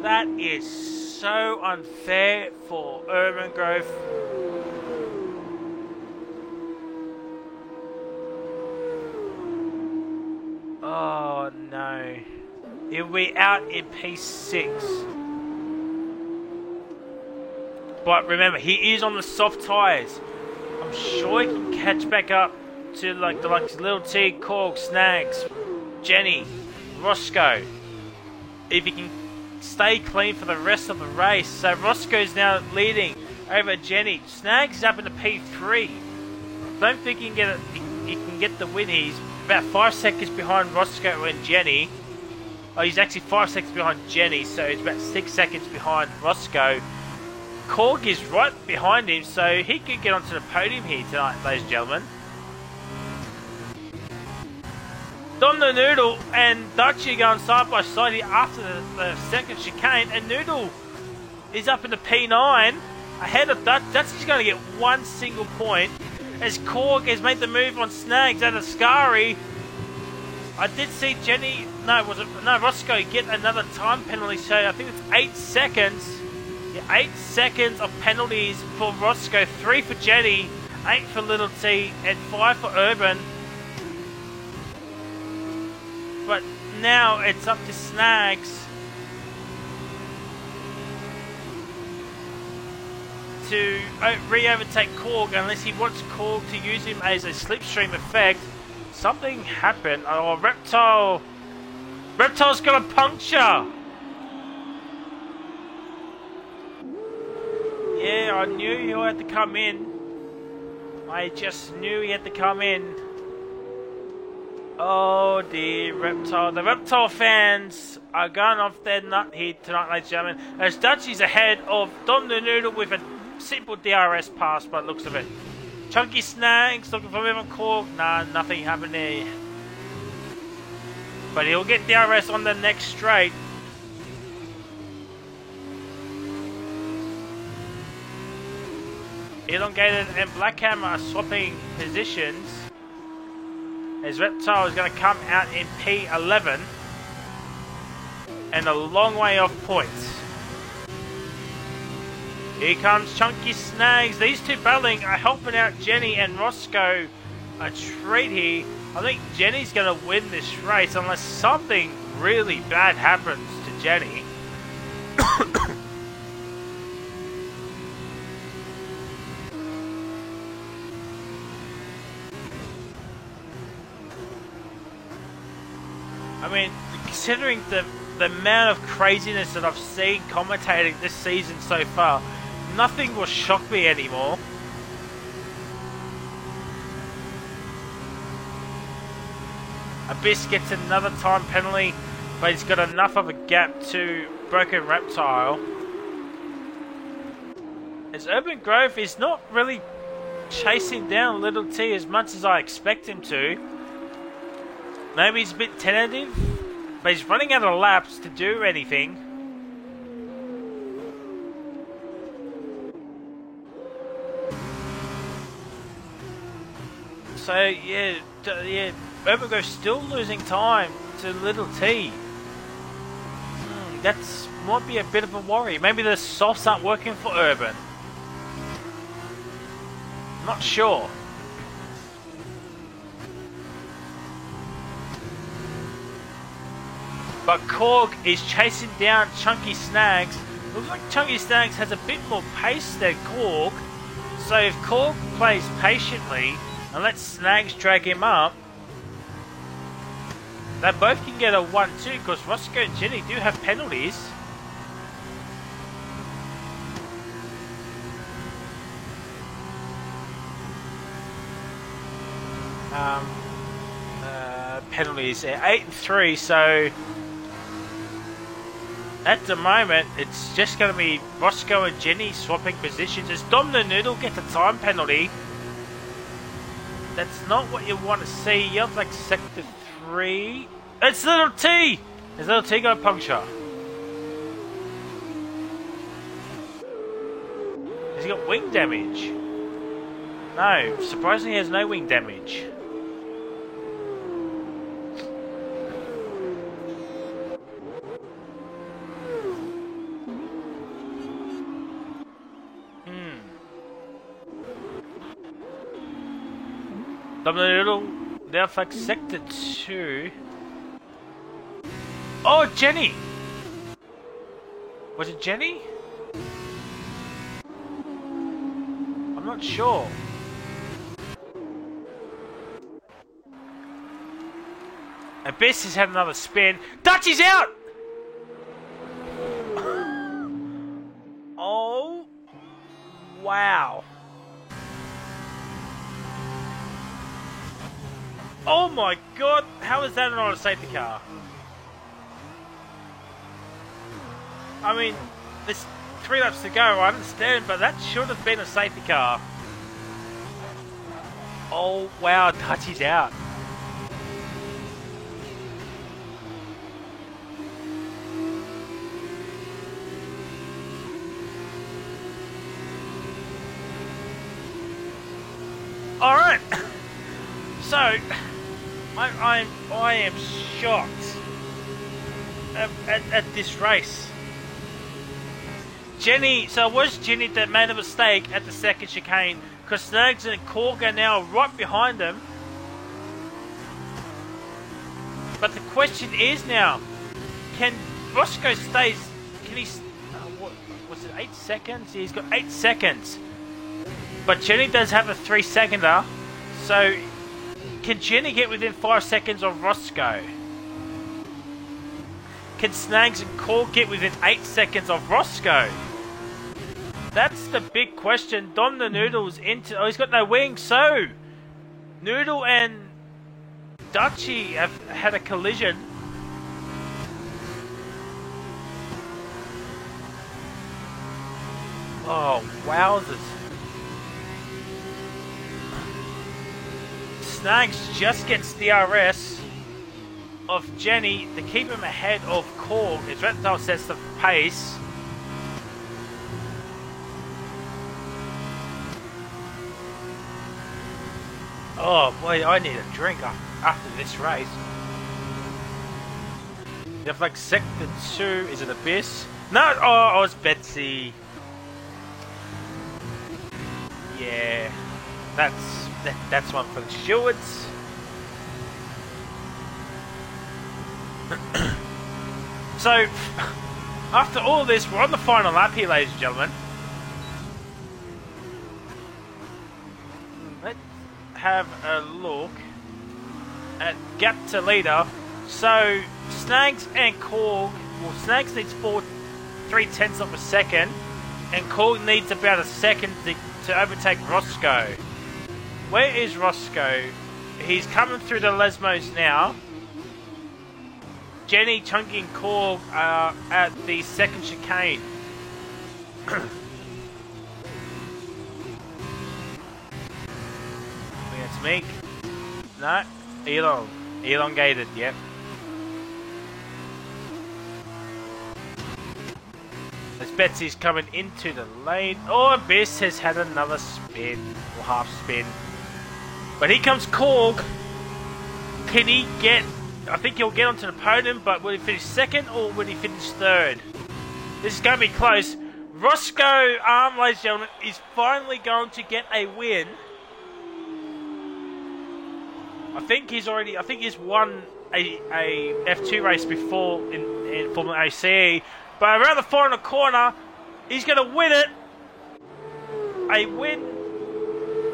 That is so unfair for Urban Grove. Oh no. He'll be out in P6. But remember, he is on the soft tyres. I'm sure he can catch back up to like the Little T, Korg, Snags, Jenny, Roscoe. If he can stay clean for the rest of the race. So Roscoe's now leading over Jenny. Snags is up into P3. Don't think he can get the win. He's about 5 seconds behind Roscoe and Jenny. Oh, he's actually 5 seconds behind Jenny, so he's about 6 seconds behind Roscoe. Korg is right behind him, so he could get onto the podium here tonight, ladies and gentlemen. Dom the Noodle and Dutchie going side by side here after the second chicane, and Noodle is up in the P9 ahead of Dutch. Dutchie's going to get one single point as Korg has made the move on Snags out of Scary. I did see Roscoe get another time penalty, so I think it's 8 seconds. Yeah, 8 seconds of penalties for Roscoe, 3 for Jenny, 8 for Little T, and 5 for Urban. But now it's up to Snags to re-overtake Korg unless he wants Korg to use him as a slipstream effect. Something happened. Oh, Reptile's got a puncture. Yeah, I knew he had to come in. I just knew he had to come in. Oh dear, Reptile. The Reptile fans are going off their nut here tonight, ladies and gentlemen. As Dutchie's ahead of Dom the Noodle with a simple DRS pass by the looks of it. Chunky Snags looking for Evan Korg. Nah, nothing happened there. But he'll get DRS on the next straight. Elongated and Blackhammer are swapping positions. As Reptile is going to come out in P11 and a long way off points. Here comes Chunky Snags. These two battling are helping out Jenny and Roscoe a treat here. I think Jenny's going to win this race unless something really bad happens to Jenny. I mean, considering the amount of craziness that I've seen commentating this season so far, nothing will shock me anymore. Abyss gets another time penalty, but he's got enough of a gap to Broken Reptile. As Urban Grove is not really chasing down Little T as much as I expect him to. Maybe he's a bit tentative, but he's running out of laps to do anything. So yeah, Urban Grove's still losing time to Little T. That's might be a bit of a worry. Maybe the softs aren't working for Urban. Not sure. But Korg is chasing down Chunky Snags. Looks like Chunky Snags has a bit more pace than Korg. So if Korg plays patiently and lets Snags drag him up, they both can get a 1-2 because Roscoe and Jenny do have penalties. Penalties 8-3, so at the moment it's just going to be Roscoe and Jenny swapping positions as Dom the Noodle gets a time penalty. That's not what you want to see. You have like sector 3. It's Little T! Has Little T got a puncture? Has he got wing damage? No, surprisingly he has no wing damage. Dom the Noodle, now like sector 2. Oh, Jenny! Was it Jenny? I'm not sure. Abyss has had another spin. Dutchie's out! Oh. Wow. Oh my god, how is that not a safety car? I mean, there's 3 laps to go, I understand, but that should have been a safety car. Oh wow, Dutchie's out. Alright, so I am shocked at this race. Jenny, so it was Jenny that made a mistake at the second chicane because Snags and Korg are now right behind them. But the question is now, can Roscoe stays, can he, what was it, 8 seconds? Yeah, he's got 8 seconds. But Jenny does have a 3-seconder, so can Jenny get within 5 seconds of Roscoe? Can Snags and Korg get within 8 seconds of Roscoe? That's the big question. Dom the Noodle's into... Oh, he's got no wings, so... Noodle and Dutchie have had a collision. Oh, wowzers. Snags just gets DRS of Jenny to keep him ahead of Korg. His Reptile sets the pace. Oh boy, I need a drink after this race. You have like sector 2, is it Abyss? No, oh, it's Betsy. Yeah, that's one for the stewards. So, after all this, we're on the final lap here, ladies and gentlemen. Let's have a look at gap to leader. So, Snags and Korg, well, Snags needs 3/10 of a second, and Korg needs about a second to overtake Roscoe. Where is Roscoe? He's coming through the Lesmos now. Jenny, Chunky and Korg are at the second chicane. That's Meek. No, elongated, yep. As Betsy's coming into the lane. Oh, Abyss has had another spin, or half spin. But here comes Korg. Can he get I think he'll get onto the podium, but will he finish second or will he finish third? This is going to be close. Roscoe Arm, ladies and gentlemen, is finally going to get a win. I think he's won a F2 race before in Formula ACE, but around the final corner, he's going to win it. A win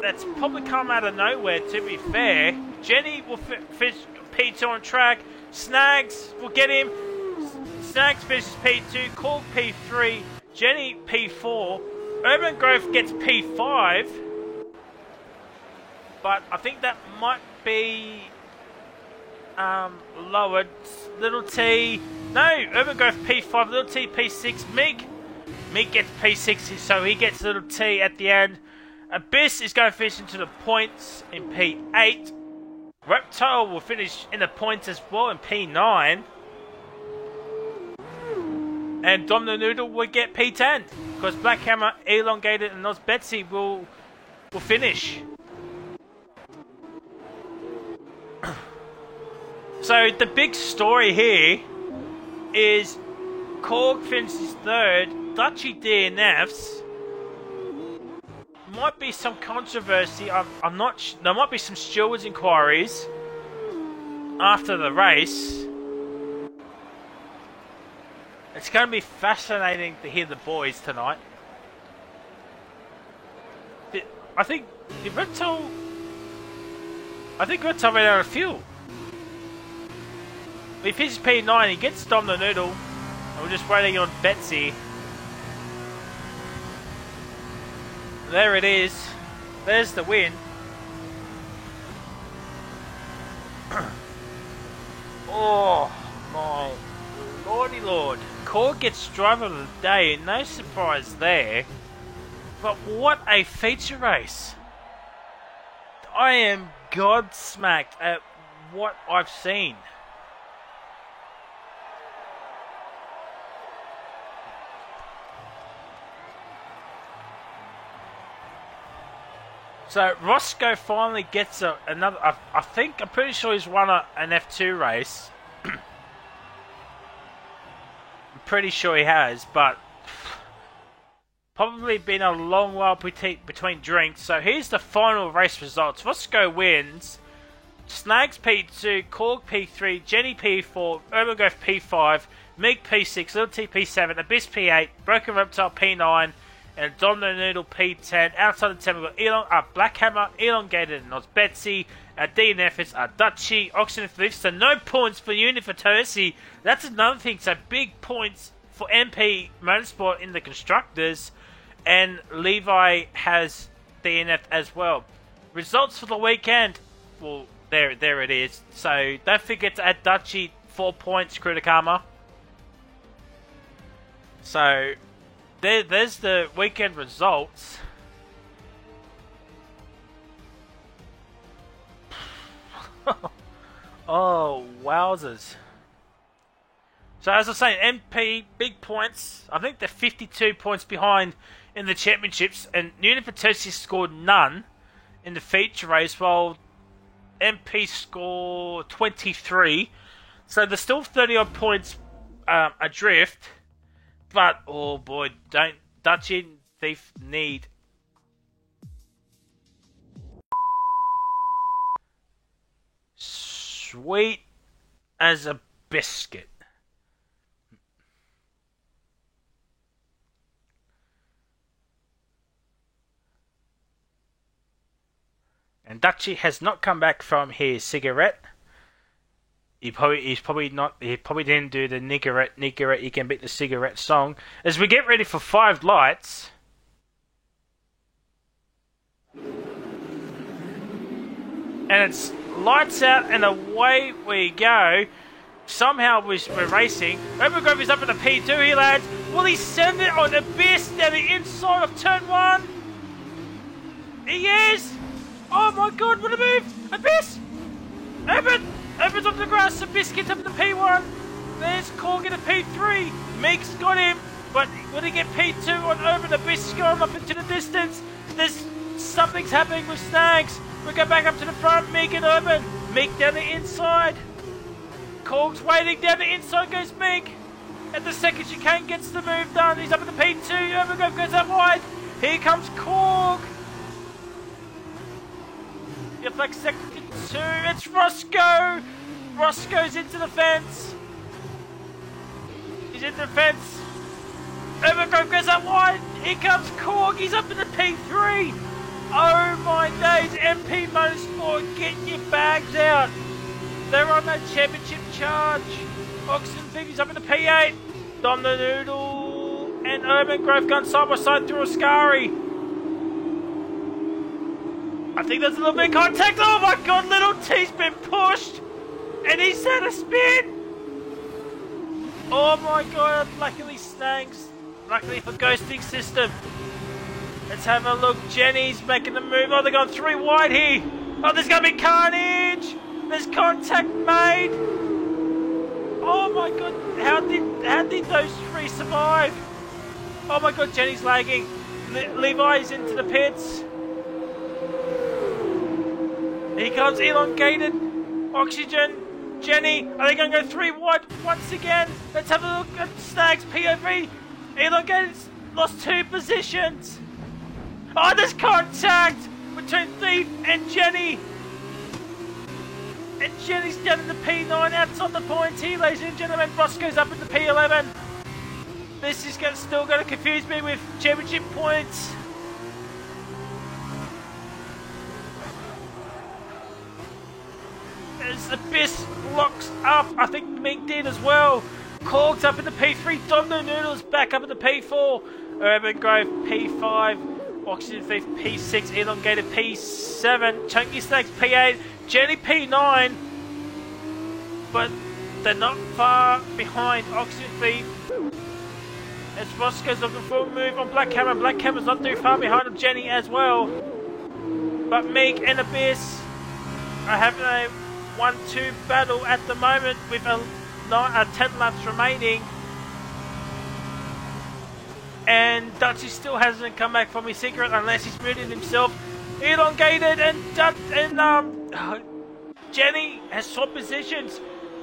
that's probably come out of nowhere, to be fair. Jenny will finish P2 on track. Snags will get him. Snags finishes P2. Korg P3. Jenny P4. Urban Growth gets P5. But I think that might be lowered. Little T. No, Urban Growth P5. Little T P6. Meek gets P6, so he gets Little T at the end. Abyss is going to finish into the points in P8. Reptile will finish in the points as well in P9. And Domino Noodle will get P10. Because Black Hammer, Elongated and Nos Betsy will finish. So the big story here is Korg finishes third. Dutchy DNFs. Might be some controversy. I'm not. There might be some stewards inquiries after the race. It's going to be fascinating to hear the boys tonight. I think Reptile ran out of fuel. He finishes P9. He gets Dom the Noodle, and we're just waiting on Betsy. There it is. There's the win. Oh my lordy lord. Korg gets driver of the day. No surprise there. But what a feature race. I am godsmacked at what I've seen. So Roscoe finally gets another. I'm pretty sure he's won an F2 race. I'm pretty sure he has, but probably been a long while between drinks. So here's the final race results. Roscoe wins. Snags P2, Korg P3, Jenny P4, Urban Growth P5, Meek P6, Little T P7, Abyss P8, Broken Reptile P9. And Domino Noodle P10. Outside the 10, we've got Black Hammer, Elongated, and Nos Betsy. DNFs are Dutchy, Oxygen Lift. So no points for Univertosi. That's another thing. So big points for MP Motorsport in the Constructors. And Levi has DNF as well. Results for the weekend. Well, there it is. So don't forget to add Dutchy 4 points, Kritikama. So there's the weekend results. Oh, wowzers. So as I was saying, MP, big points. I think they're 52 points behind in the championships. And Univertosi scored none in the feature race, while MP scored 23. So there's still 30-odd points adrift. But, oh boy, don't Dutchy Thief need. Sweet as a biscuit. And Dutchy has not come back from his cigarette. He probably didn't do the niggerette, you can beat the cigarette song. As we get ready for 5 lights. And it's lights out and away we go. Somehow we're racing. Overgrove is up in the P2 here, lads. Will he send it on Abyss down the inside of turn 1? He is! Oh my god, what a move! Abyss! Opens up the grass, Abyss gets up to P1. There's Korg in a P3. Meek's got him, but will he get P2 on Urban? Abyss is going up into the distance. Something's happening with Snags. We go back up to the front, Meek and Urban. Meek down the inside. Korg's waiting down the inside, goes Mig. At the second chicane gets the move done. He's up in the P2. Overgrove goes up wide. Here comes Korg. If like second to 2, it's Roscoe. Roscoe's into the fence. He's in the fence. Overgrove goes up wide. Here comes Korg. He's up in the P3. Oh my days. MP Motorsport, get your bags out. They're on that championship charge. Oxen Thief up in the P8. Dom the Noodle and Urban Grove gun side by side through Ascari. I think there's a little bit of contact. Oh my god, Little T's been pushed. And he's had a spin. Oh my god, luckily Snags. Luckily for Ghosting System. Let's have a look. Jenny's making the move. Oh, they're going 3 wide here. Oh, there's going to be carnage. There's contact made. Oh my god, how did those 3 survive? Oh my god, Jenny's lagging. Levi's into the pits. Here comes Elongated. Oxygen. Jenny, are they going to go 3 wide once again? Let's have a look at Snags POV. Elongated's lost 2 positions. Oh, there's contact between Thief and Jenny. And Jenny's down in the P9 outside the points here, ladies and gentlemen. Roscoe's up in the P11. This is still going to confuse me with championship points. As Abyss locks up, I think Mink did as well. Korg's up in the P3. Domino Noodles back up in the P4. Urban Grove P5. Oxygen Thief P6. Elongated P7. Chunky Snakes P8. Jenny P9. But they're not far behind Oxygen Thief. As Roscoe's looking for a move on Black Hammer. Black Hammer's not too far behind of Jenny as well. But Meek and Abyss are having a 1-2 battle at the moment with a 10 laps remaining. And Dutchy still hasn't come back from his secret unless he's muted himself. Elongated and Jenny has swapped positions.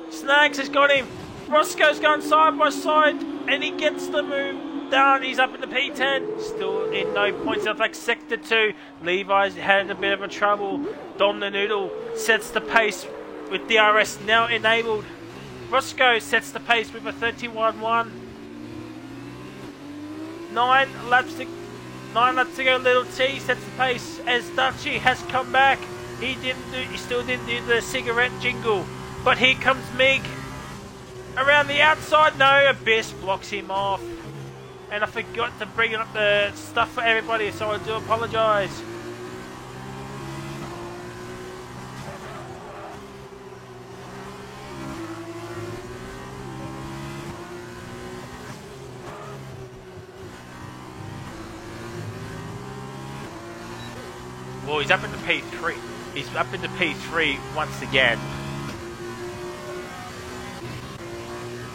Snags has got him. Roscoe's going side by side and he gets the move done. He's up in the P10. Still in no points. It's like sector 2. Levi's had a bit of a trouble. Dom the Noodle sets the pace with DRS now enabled. Roscoe sets the pace with a 31-1. 9 laps to go. Little T sets the pace as Dutchy has come back. He still didn't do the cigarette jingle. But here comes Mig. Around the outside, no, Abyss blocks him off. And I forgot to bring up the stuff for everybody, so I do apologise. Well, he's up in the P3. He's up in the P3 once again.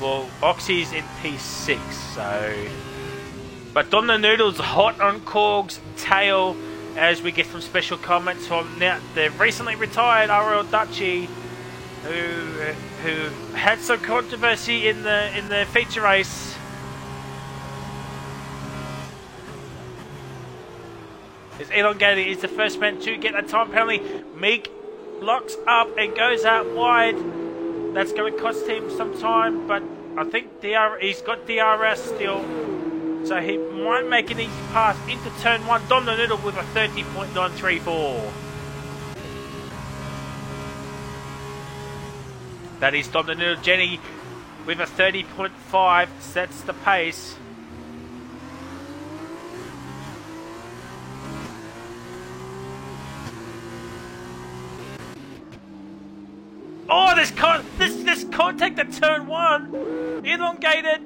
Well, Oxy's in P6, so... But Dom the Noodle's hot on Korg's tail as we get some special comments from now the recently retired RL Dutchy, who had some controversy in the feature race. As Elongated is the first man to get a time penalty. Meek locks up and goes out wide. That's going to cost him some time, but I think he's got DRS still. So he might make an easy pass into turn 1. Dom the Noodle with a 30.934. That is Dom the Noodle. Jenny with a 30.5 sets the pace. Oh, this contact at turn 1. Elongated.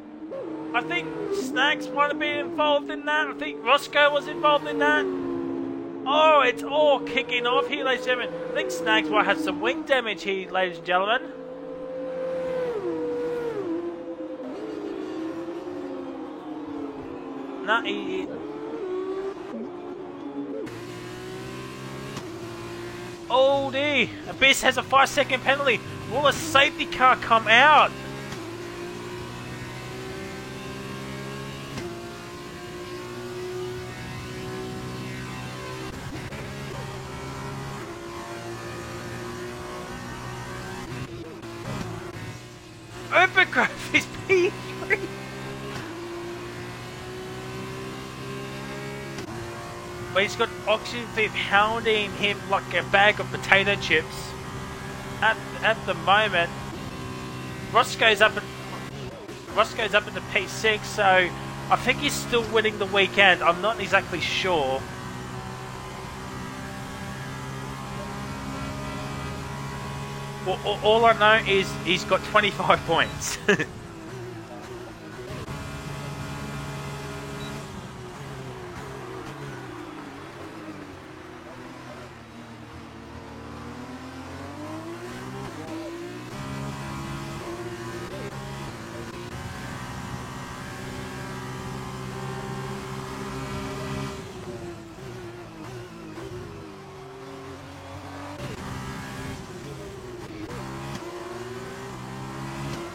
I think Snags might have been involved in that. I think Roscoe was involved in that. Oh, it's all kicking off here, ladies and gentlemen. I think Snags might have some wing damage here, ladies and gentlemen. Nah, Oldie! Abyss has a 5-second penalty. Will a safety car come out? Urbangrove is P3. But he's got Oxygen Thief hounding him like a bag of potato chips. At the moment, Roscoe's up in the P6, so I think he's still winning the weekend. I'm not exactly sure. All I know is he's got 25 points.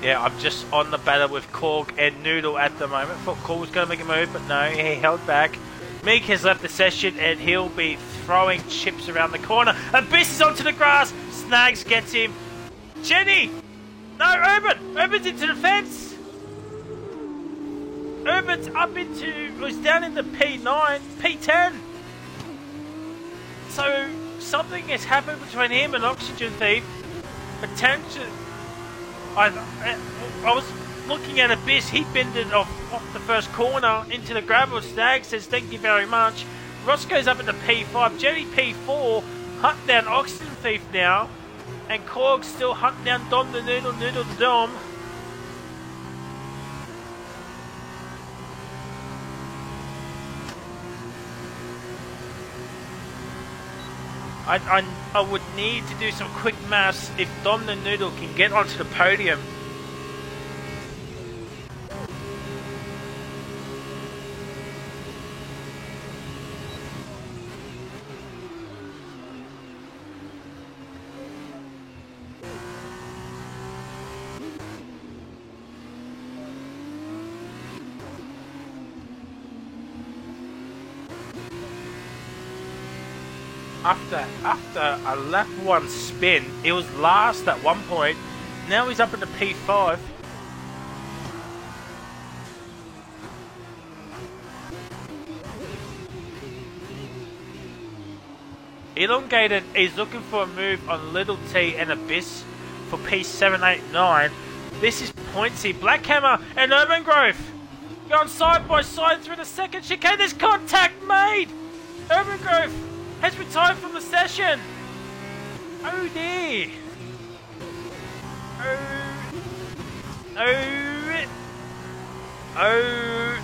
Yeah, I'm just on the battle with Korg and Noodle at the moment. Thought Korg was going to make a move, but no, he held back. Meek has left the session and he'll be throwing chips around the corner. Abyss is onto the grass. Snags gets him. Jenny! No, Urban! Urban's into the fence! Urban's up into... was down in the P9, P10. So, something has happened between him and Oxygen Thief. Potential... I was looking at Abyss, he bended off the first corner into the gravel. Stag says thank you very much. Roscoe's up into P5, Jenny P4, hunt down Oxygen Thief now, and Korg still hunting down Dom the Noodle, Noodle the Dom. I would need to do some quick maths if Dom the Noodle can get onto the podium. After a lap 1 spin, he was last at one point. Now he's up into P5. Elongated is looking for a move on Little T and Abyss for P7, 8, 9. This is Pointsy, Black Hammer and Urbangrove going side by side through the second chicane. There's contact made. Urbangrove has retired from the session. Oh dear. Oh.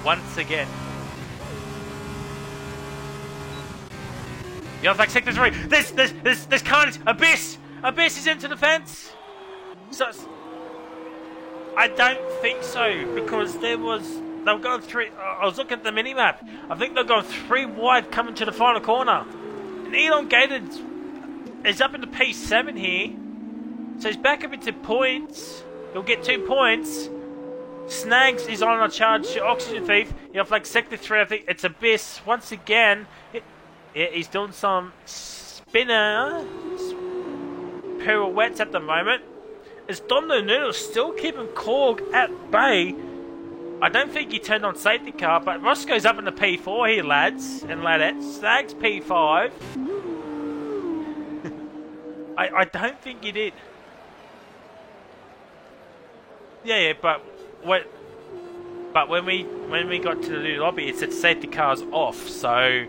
Once again. Yellow flag sector 3. There's carnage. Abyss is into the fence. So I don't think so, because they've gone 3. I was looking at the mini map. I think they've gone 3 wide coming to the final corner. And Elongated is up into P7 here, so he's back up into points. He'll get 2 points. Snags is on a charge. Oxygen Thief. You have like sector 3. I think it's Abyss once again. He's doing some spinner pirouettes at the moment. Is Dom the Noodle still keeping Korg at bay? I don't think he turned on safety car, but Roscoe's up in the P4 here, lads and ladettes. Snags P5. I don't think he did. Yeah, but when we got to the new lobby, it said safety cars off, so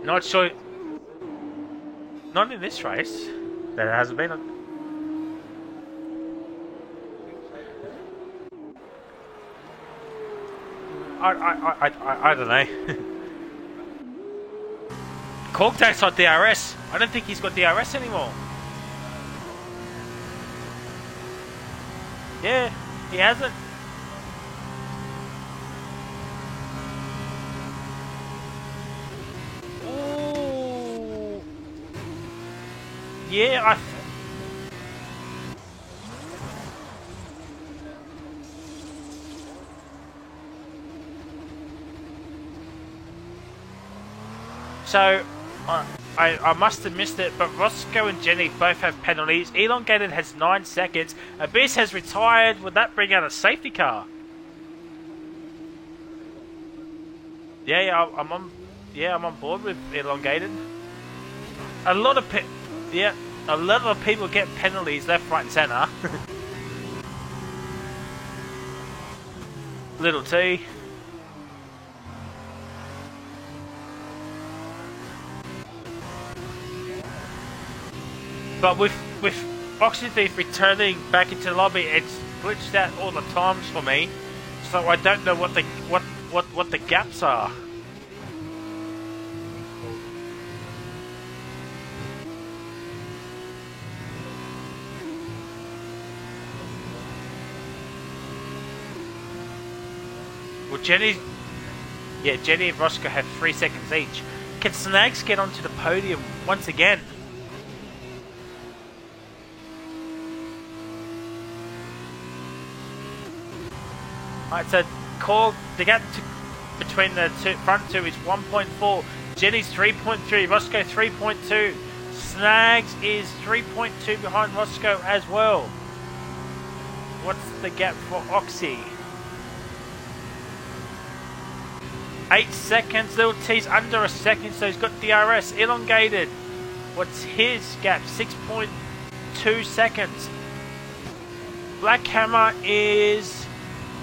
not sure. Not in this race. There hasn't been. I don't know. Corktak's got DRS. I don't think he's got DRS anymore. Yeah, he hasn't. Ooh. Yeah, So, I must have missed it, but Roscoe and Jenny both have penalties. Elongated has 9 seconds. Abyss has retired. Would that bring out a safety car? Yeah, I'm on. Yeah, I'm on board with Elongated. A lot of people get penalties left, right, and centre. Little T. But with Oxygen Thief returning back into the lobby, it's glitched out all the times for me, so I don't know what the gaps are. Well, Jenny and Roscoe have 3 seconds each. Can Snags get onto the podium once again? Alright, so the gap between the front two is 1.4. Jenny's 3.3, Roscoe 3.2. Snags is 3.2 behind Roscoe as well. What's the gap for Oxy? 8 seconds. Little T's under a second, so he's got DRS. Elongated. What's his gap? 6.2 seconds. Black Hammer is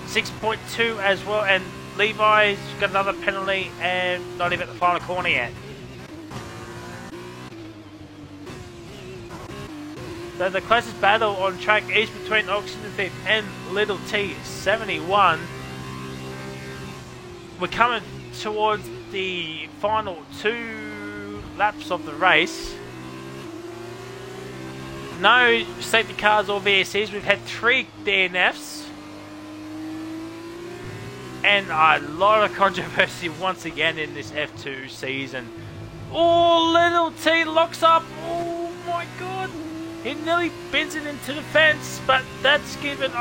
6.2 as well, and Levi's got another penalty and not even at the final corner yet. So the closest battle on track is between Oxygen Thief and Little T, 71. We're coming towards the final 2 laps of the race. No safety cars or VSCs. We've had 3 DNFs. And a lot of controversy once again in this F2 season. Oh, Little T locks up. Oh my god. He nearly bends it into the fence, but that's given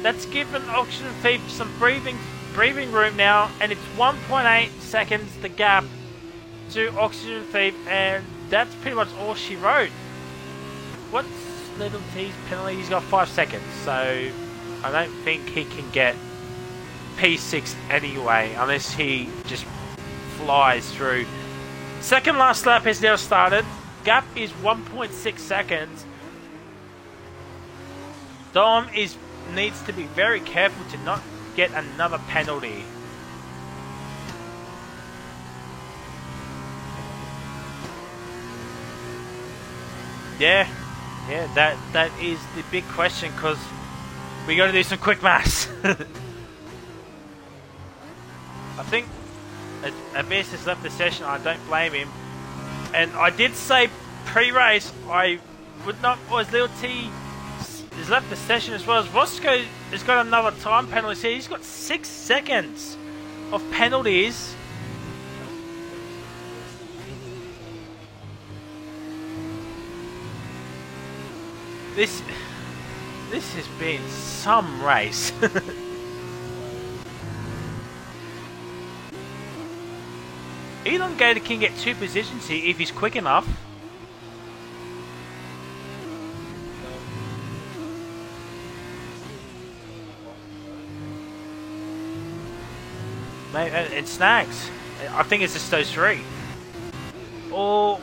Oxygen Thief some breathing room now, and it's 1.8 seconds the gap to Oxygen Thief, and that's pretty much all she wrote. What's Little T's penalty? He's got 5 seconds, so I don't think he can get P6 anyway, unless he just flies through. Second last lap has now started. Gap is 1.6 seconds. Dom needs to be very careful to not get another penalty. Yeah, that is the big question, because we got to do some quick maths. I think Abyss has left the session. I don't blame him. And I did say pre-race I would not. Was Lil T has left the session as well as Roscoe has got another time penalty. So he's got 6 seconds of penalties. This has been some race. Elongated can get 2 positions here if he's quick enough. And Snags. I think it's just those 3. Or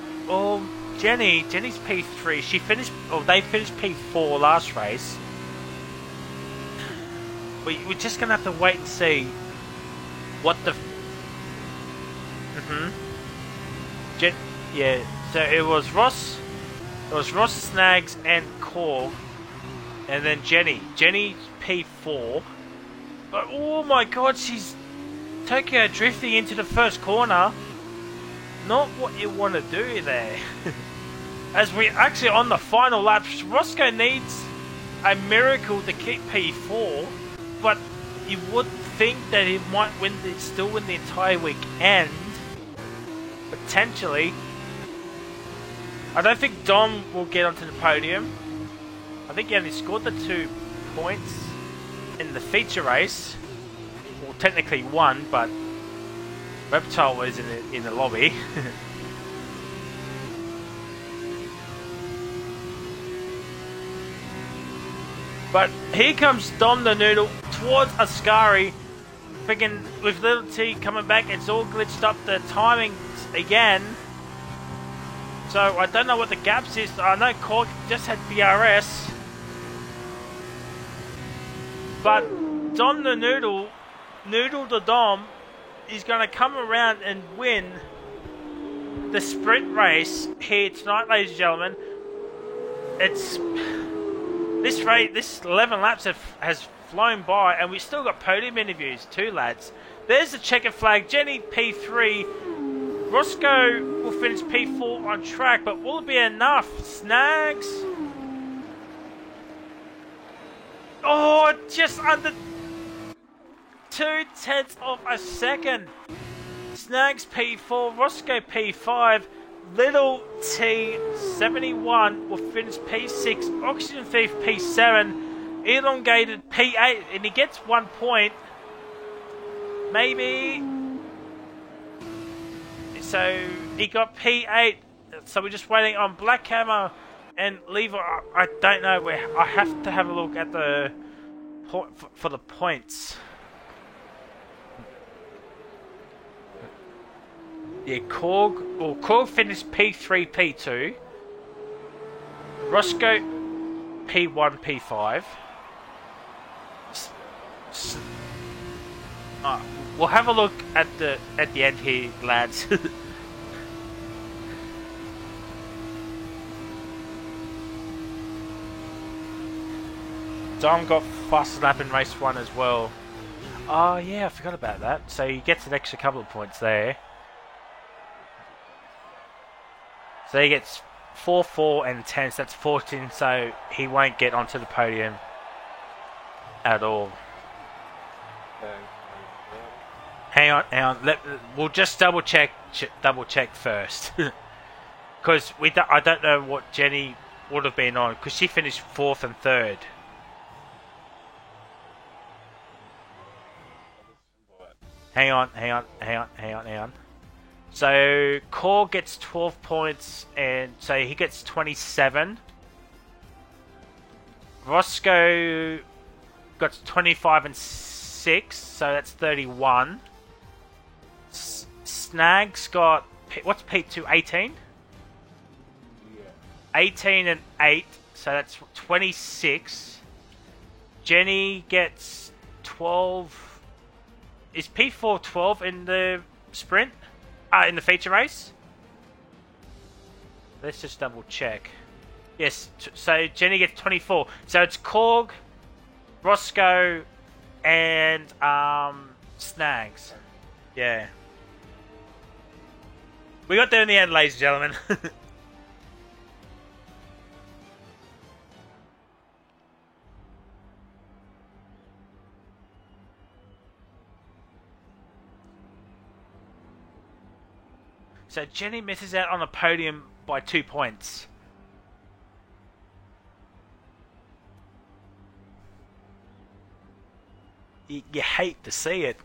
Jenny's P3. She finished, or they finished P4 last race. We're just gonna have to wait and see what the. Yeah. So it was Ross, Snags, and Core, and then Jenny. Jenny's P4. But oh my god, she's Tokyo drifting into the first corner. Not what you want to do there. As we actually on the final lap, Roscoe needs a miracle to keep P4, but you would think that he might still win the entire weekend. Potentially. I don't think Dom will get onto the podium. I think he only scored the 2 points in the feature race. Well, technically 1, but Reptile was in the lobby. But here comes Dom the Noodle towards Ascari. Freaking with Little T coming back, it's all glitched up the timing again. So I don't know what the gaps is. I know Cork just had BRS. But Dom the Noodle, Noodle the Dom, is going to come around and win the sprint race here tonight, ladies and gentlemen. It's this 11 laps has flown by, and we've still got podium interviews too, lads. There's the checkered flag. Jenny P3. Roscoe will finish P4 on track, but will it be enough? Snags. Oh, just under 0.2 of a second. Snags P4, Roscoe P5, Little T 71 will finish P6, Oxygen Thief P7, Elongated P8, and he gets 1 point. Maybe. So he got P8. So we're just waiting on Black Hammer and Lever. I don't know where. I have to have a look at the for the points. Yeah, Korg finished P3, P2. Roscoe P1, P5. We'll have a look at the end here, lads. Dom got fast lap in race 1 as well. Oh yeah, I forgot about that. So he gets an extra couple of points there. So he gets 4, 4 and 10, so that's 14, so he won't get onto the podium at all. Hang on. We'll just double check first, because I don't know what Jenny would have been on, because she finished 4th and 3rd. Hang on. So Core gets 12 points, and so he gets 27. Roscoe got 25 and 6, so that's 31. Snags got, what's P2, 18? Yeah. 18 and 8, so that's 26. Jenny gets 12. Is P4 12 in the sprint? In the feature race? Let's just double check. Yes, so Jenny gets 24. So it's Korg, Roscoe, and Snags. Yeah. We got there in the end, ladies and gentlemen. So Jenny misses out on the podium by 2 points. You hate to see it.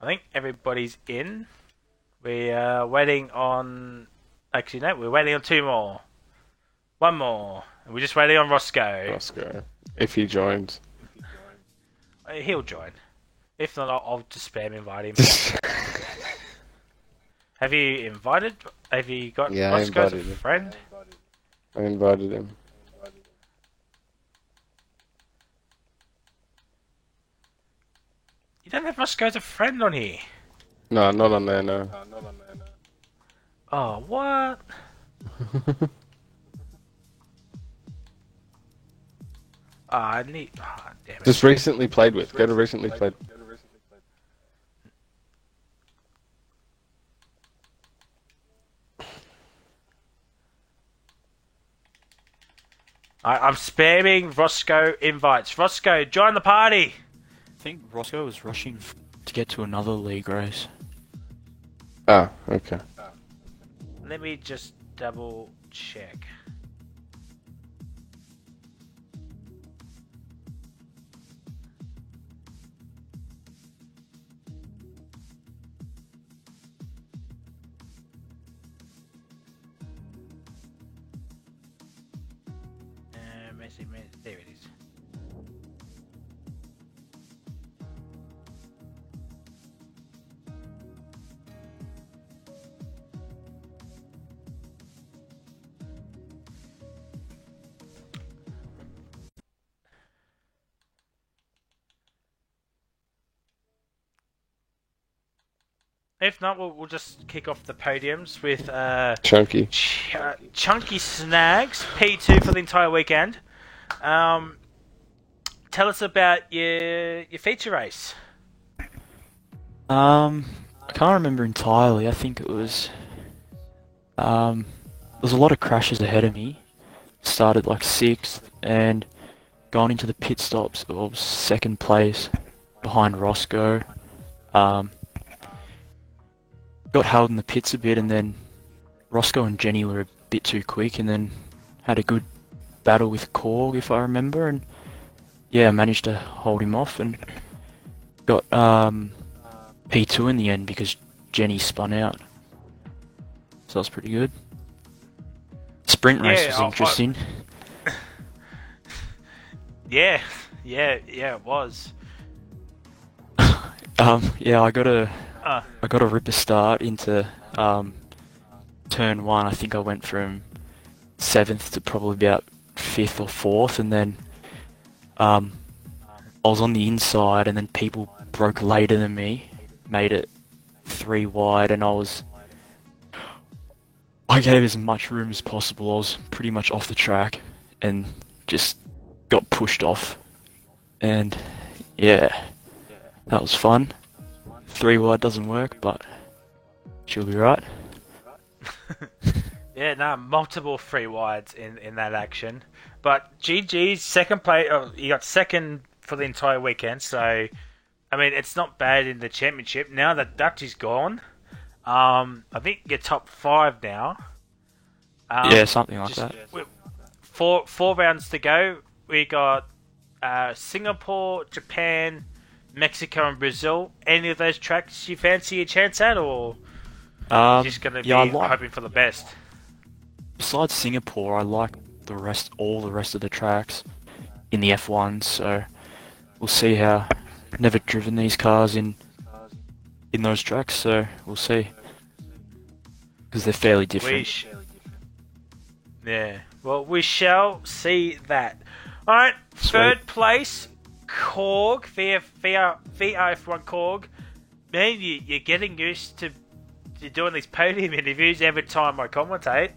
I think everybody's in. We are waiting on... Actually, no, we're waiting on 2 more. 1 more. And we're just waiting on Roscoe. If he joins. He'll join. If not, I'll just spam invite him. Have you invited? Have you got Roscoe as a friend? I invited him. You don't have Roscoe as a friend on here. No, not on there, no. Oh, what? I need. Oh, damn it. Just recently played with. Go to recently played. I'm spamming Roscoe invites. Roscoe, join the party. I think Roscoe was rushing to get to another league race. Ah, okay. Let me just double check. There it is. If not, we'll just kick off the podiums with Chunky. Chunky Snags, P2 for the entire weekend. Tell us about your feature race. I can't remember entirely. I think it was there was a lot of crashes ahead of me. Started like 6th and gone into the pit stops. I was 2nd place behind Roscoe. Got held in the pits a bit, and then Roscoe and Jenny were a bit too quick, and then had a good battle with Korg, if I remember, and yeah, I managed to hold him off and got P2 in the end because Jenny spun out. So that was pretty good. Sprint race was interesting. Yeah, it was. Yeah, I got a ripper start into turn 1. I think I went from 7th to probably about 5th or 4th, and then I was on the inside, and then people broke later than me, made it 3 wide, and I gave as much room as possible. I was pretty much off the track, and just got pushed off, and yeah, that was fun. 3 wide doesn't work, but she'll be right. Yeah, no, multiple 3 wides in that action. But GG's second place. Oh, you got 2nd for the entire weekend. So, I mean, it's not bad in the championship. Now that Dutch is gone, I think you're top 5 now. Yeah, something like that. Four rounds to go. We got Singapore, Japan, Mexico, and Brazil. Any of those tracks you fancy a chance at, or you're just going to be hoping for the best? Besides Singapore, I like all the rest of the tracks in the F1, so we'll see how. Never driven these cars in those tracks, so we'll see, because they're fairly different. Yeah, well, we shall see that. All right, third place, Korg, VRF1 Korg. Man, you're getting used to doing these podium interviews every time I commentate.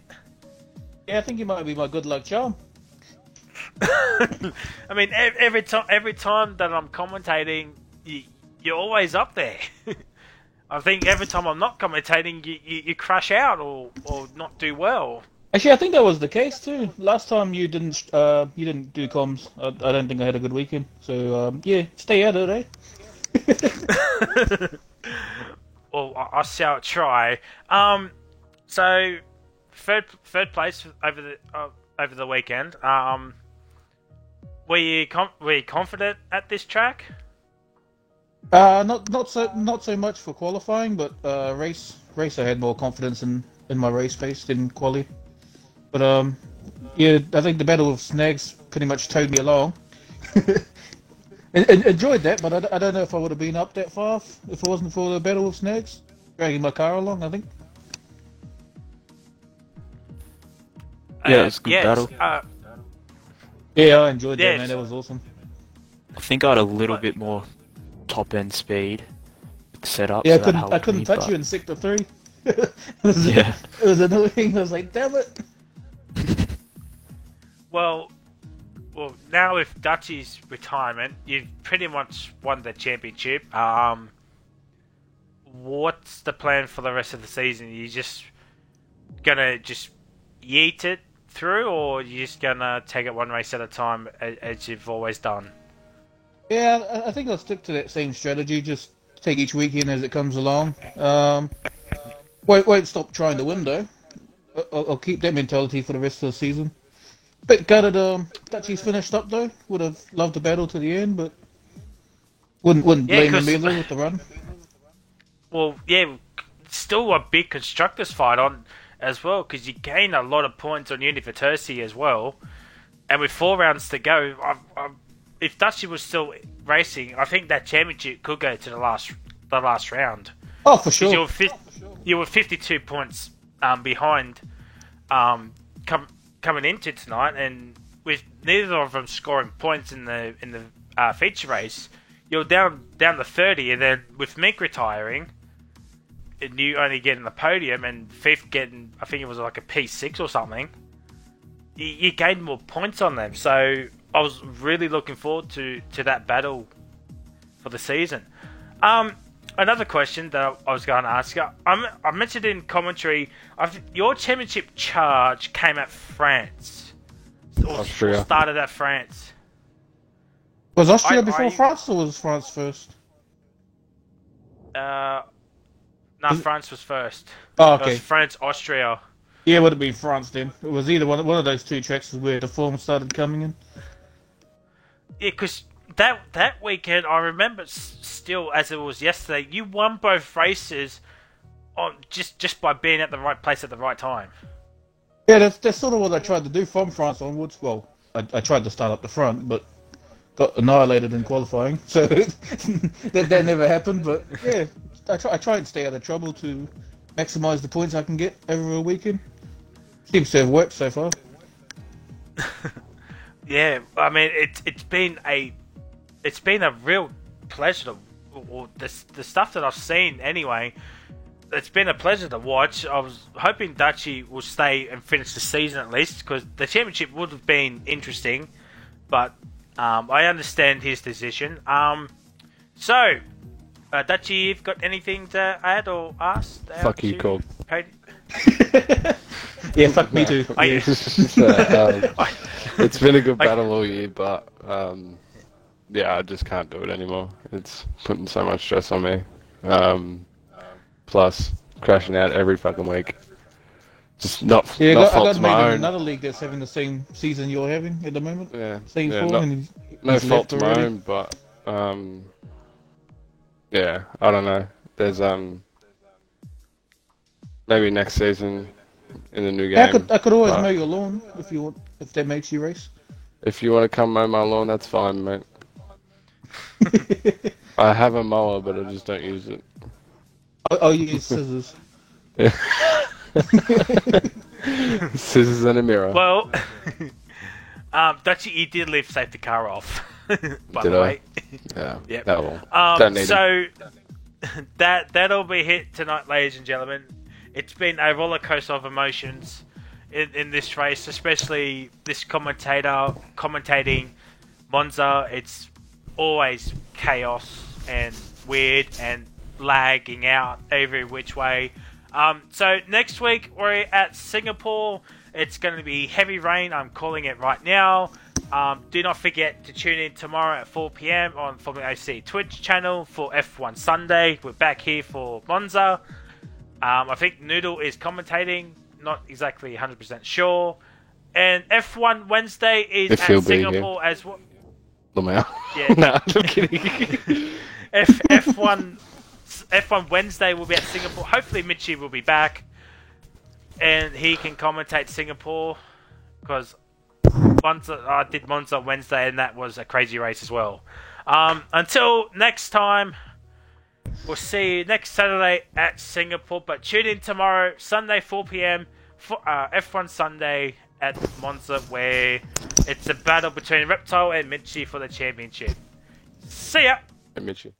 Yeah, I think you might be my good luck charm. I mean, every time that I'm commentating, you're always up there. I think every time I'm not commentating, you crash out or not do well. Actually, I think that was the case too. Last time you didn't do comms. I don't think I had a good weekend. So yeah, stay out of it, eh? Well, I shall try. So third place over the weekend. Were you confident at this track? Not so much for qualifying, but race I had more confidence in my race pace than quali. But yeah, I think the battle of snags pretty much towed me along. Enjoyed that, but I don't know if I would have been up that far if it wasn't for the battle of snags, dragging my car along. I think. Yeah, it was a good battle. Yeah, I enjoyed that, man. That was awesome. I think I had a little bit more top end speed set up. Yeah, so I couldn't touch you in sector 3. Yeah, it was annoying. I was like, damn it. Well, now with Dutchy's retirement, you've pretty much won the championship. What's the plan for the rest of the season? Are you just gonna just yeet it through, or are you just gonna take it one race at a time as you've always done? Yeah, I think I'll stick to that same strategy. Just take each weekend as it comes along. Won't stop trying to win though. I'll keep that mentality for the rest of the season. Bit gutted, Dutchy's finished up though. Would have loved the battle to the end, but wouldn't Yeah, blame him 'cause- either with the run. Well, yeah, still a big constructors fight on as well, because you gain a lot of points on University as well, and with 4 rounds to go, if Dutchy was still racing, I think that championship could go to the last round. Oh, for 'Cause sure. you were 52 points behind coming into tonight, and with neither of them scoring points in the feature race, you're down to 30, and then with Mick retiring, and you only getting the podium, and Fifth getting, I think it was like a P6 or something, you gained more points on them. So I was really looking forward to that battle for the season. Another question that I was going to ask you, I mentioned in commentary, your championship charge came at France. Austria. Or started at France. Was Austria before I- France, or was France first? No, France was first. Oh, It was okay. France, Austria. Yeah, it would have been France then. It was either one of those two tracks where the form started coming in. Yeah, because that weekend, I remember still as it was yesterday, you won both races on just by being at the right place at the right time. Yeah, that's sort of what I tried to do from France onwards. Well, I tried to start up the front, but got annihilated in qualifying, so that never happened. But yeah, I try and stay out of trouble to maximise the points I can get over a weekend. Seems to have worked so far. Yeah, I mean it's been a real pleasure to, or the stuff that I've seen anyway. It's been a pleasure to watch. I was hoping Dutchy will stay and finish the season at least, because the championship would have been interesting, but I understand his decision. So, Dutchy, you've got anything to add or ask? Fuck you, Cork. Yeah, fuck me too. I- It's been a good battle all year, but yeah, I just can't do it anymore. It's putting so much stress on me. Plus, crashing out every fucking week. Just not Yeah, not I fault got to maybe my own. another league that's having the same season you're having at the moment. Yeah, Same yeah, form, not- and no he's fault left to my already. own, but yeah, I don't know. There's maybe next season in the new game. Yeah, I could always but mow your lawn if you want, if that makes you race. If you want to come mow my lawn, that's fine, mate. I have a mower, but I just don't use it. I'll use scissors. Yeah. Scissors and a mirror. Well, Dutchy, you did leave safety car off. By Did the I? way. Yeah. Yep. That will. Don't need So that'll be hit tonight, ladies and gentlemen. It's been a roller coaster of emotions in this race, especially this commentating Monza. It's always chaos and weird and lagging out every which way. So next week we're at Singapore. It's going to be heavy rain. I'm calling it right now. Do not forget to tune in tomorrow at 4 p.m. on Formula OC Twitch channel for F1 Sunday. We're back here for Monza. I think Noodle is commentating. Not exactly 100% sure. And F1 Wednesday is If at he'll be Singapore as well. Lamau. Yeah. No, I'm kidding. F1 Wednesday will be at Singapore. Hopefully Mitchie will be back and he can commentate Singapore, because I did Monza Wednesday and that was a crazy race as well. Until next time, we'll see you next Saturday at Singapore, but tune in tomorrow, Sunday 4 p.m. for F1 Sunday at Monza, where it's a battle between Reptile and Mitchie for the championship. See ya! Hey, Mitchie.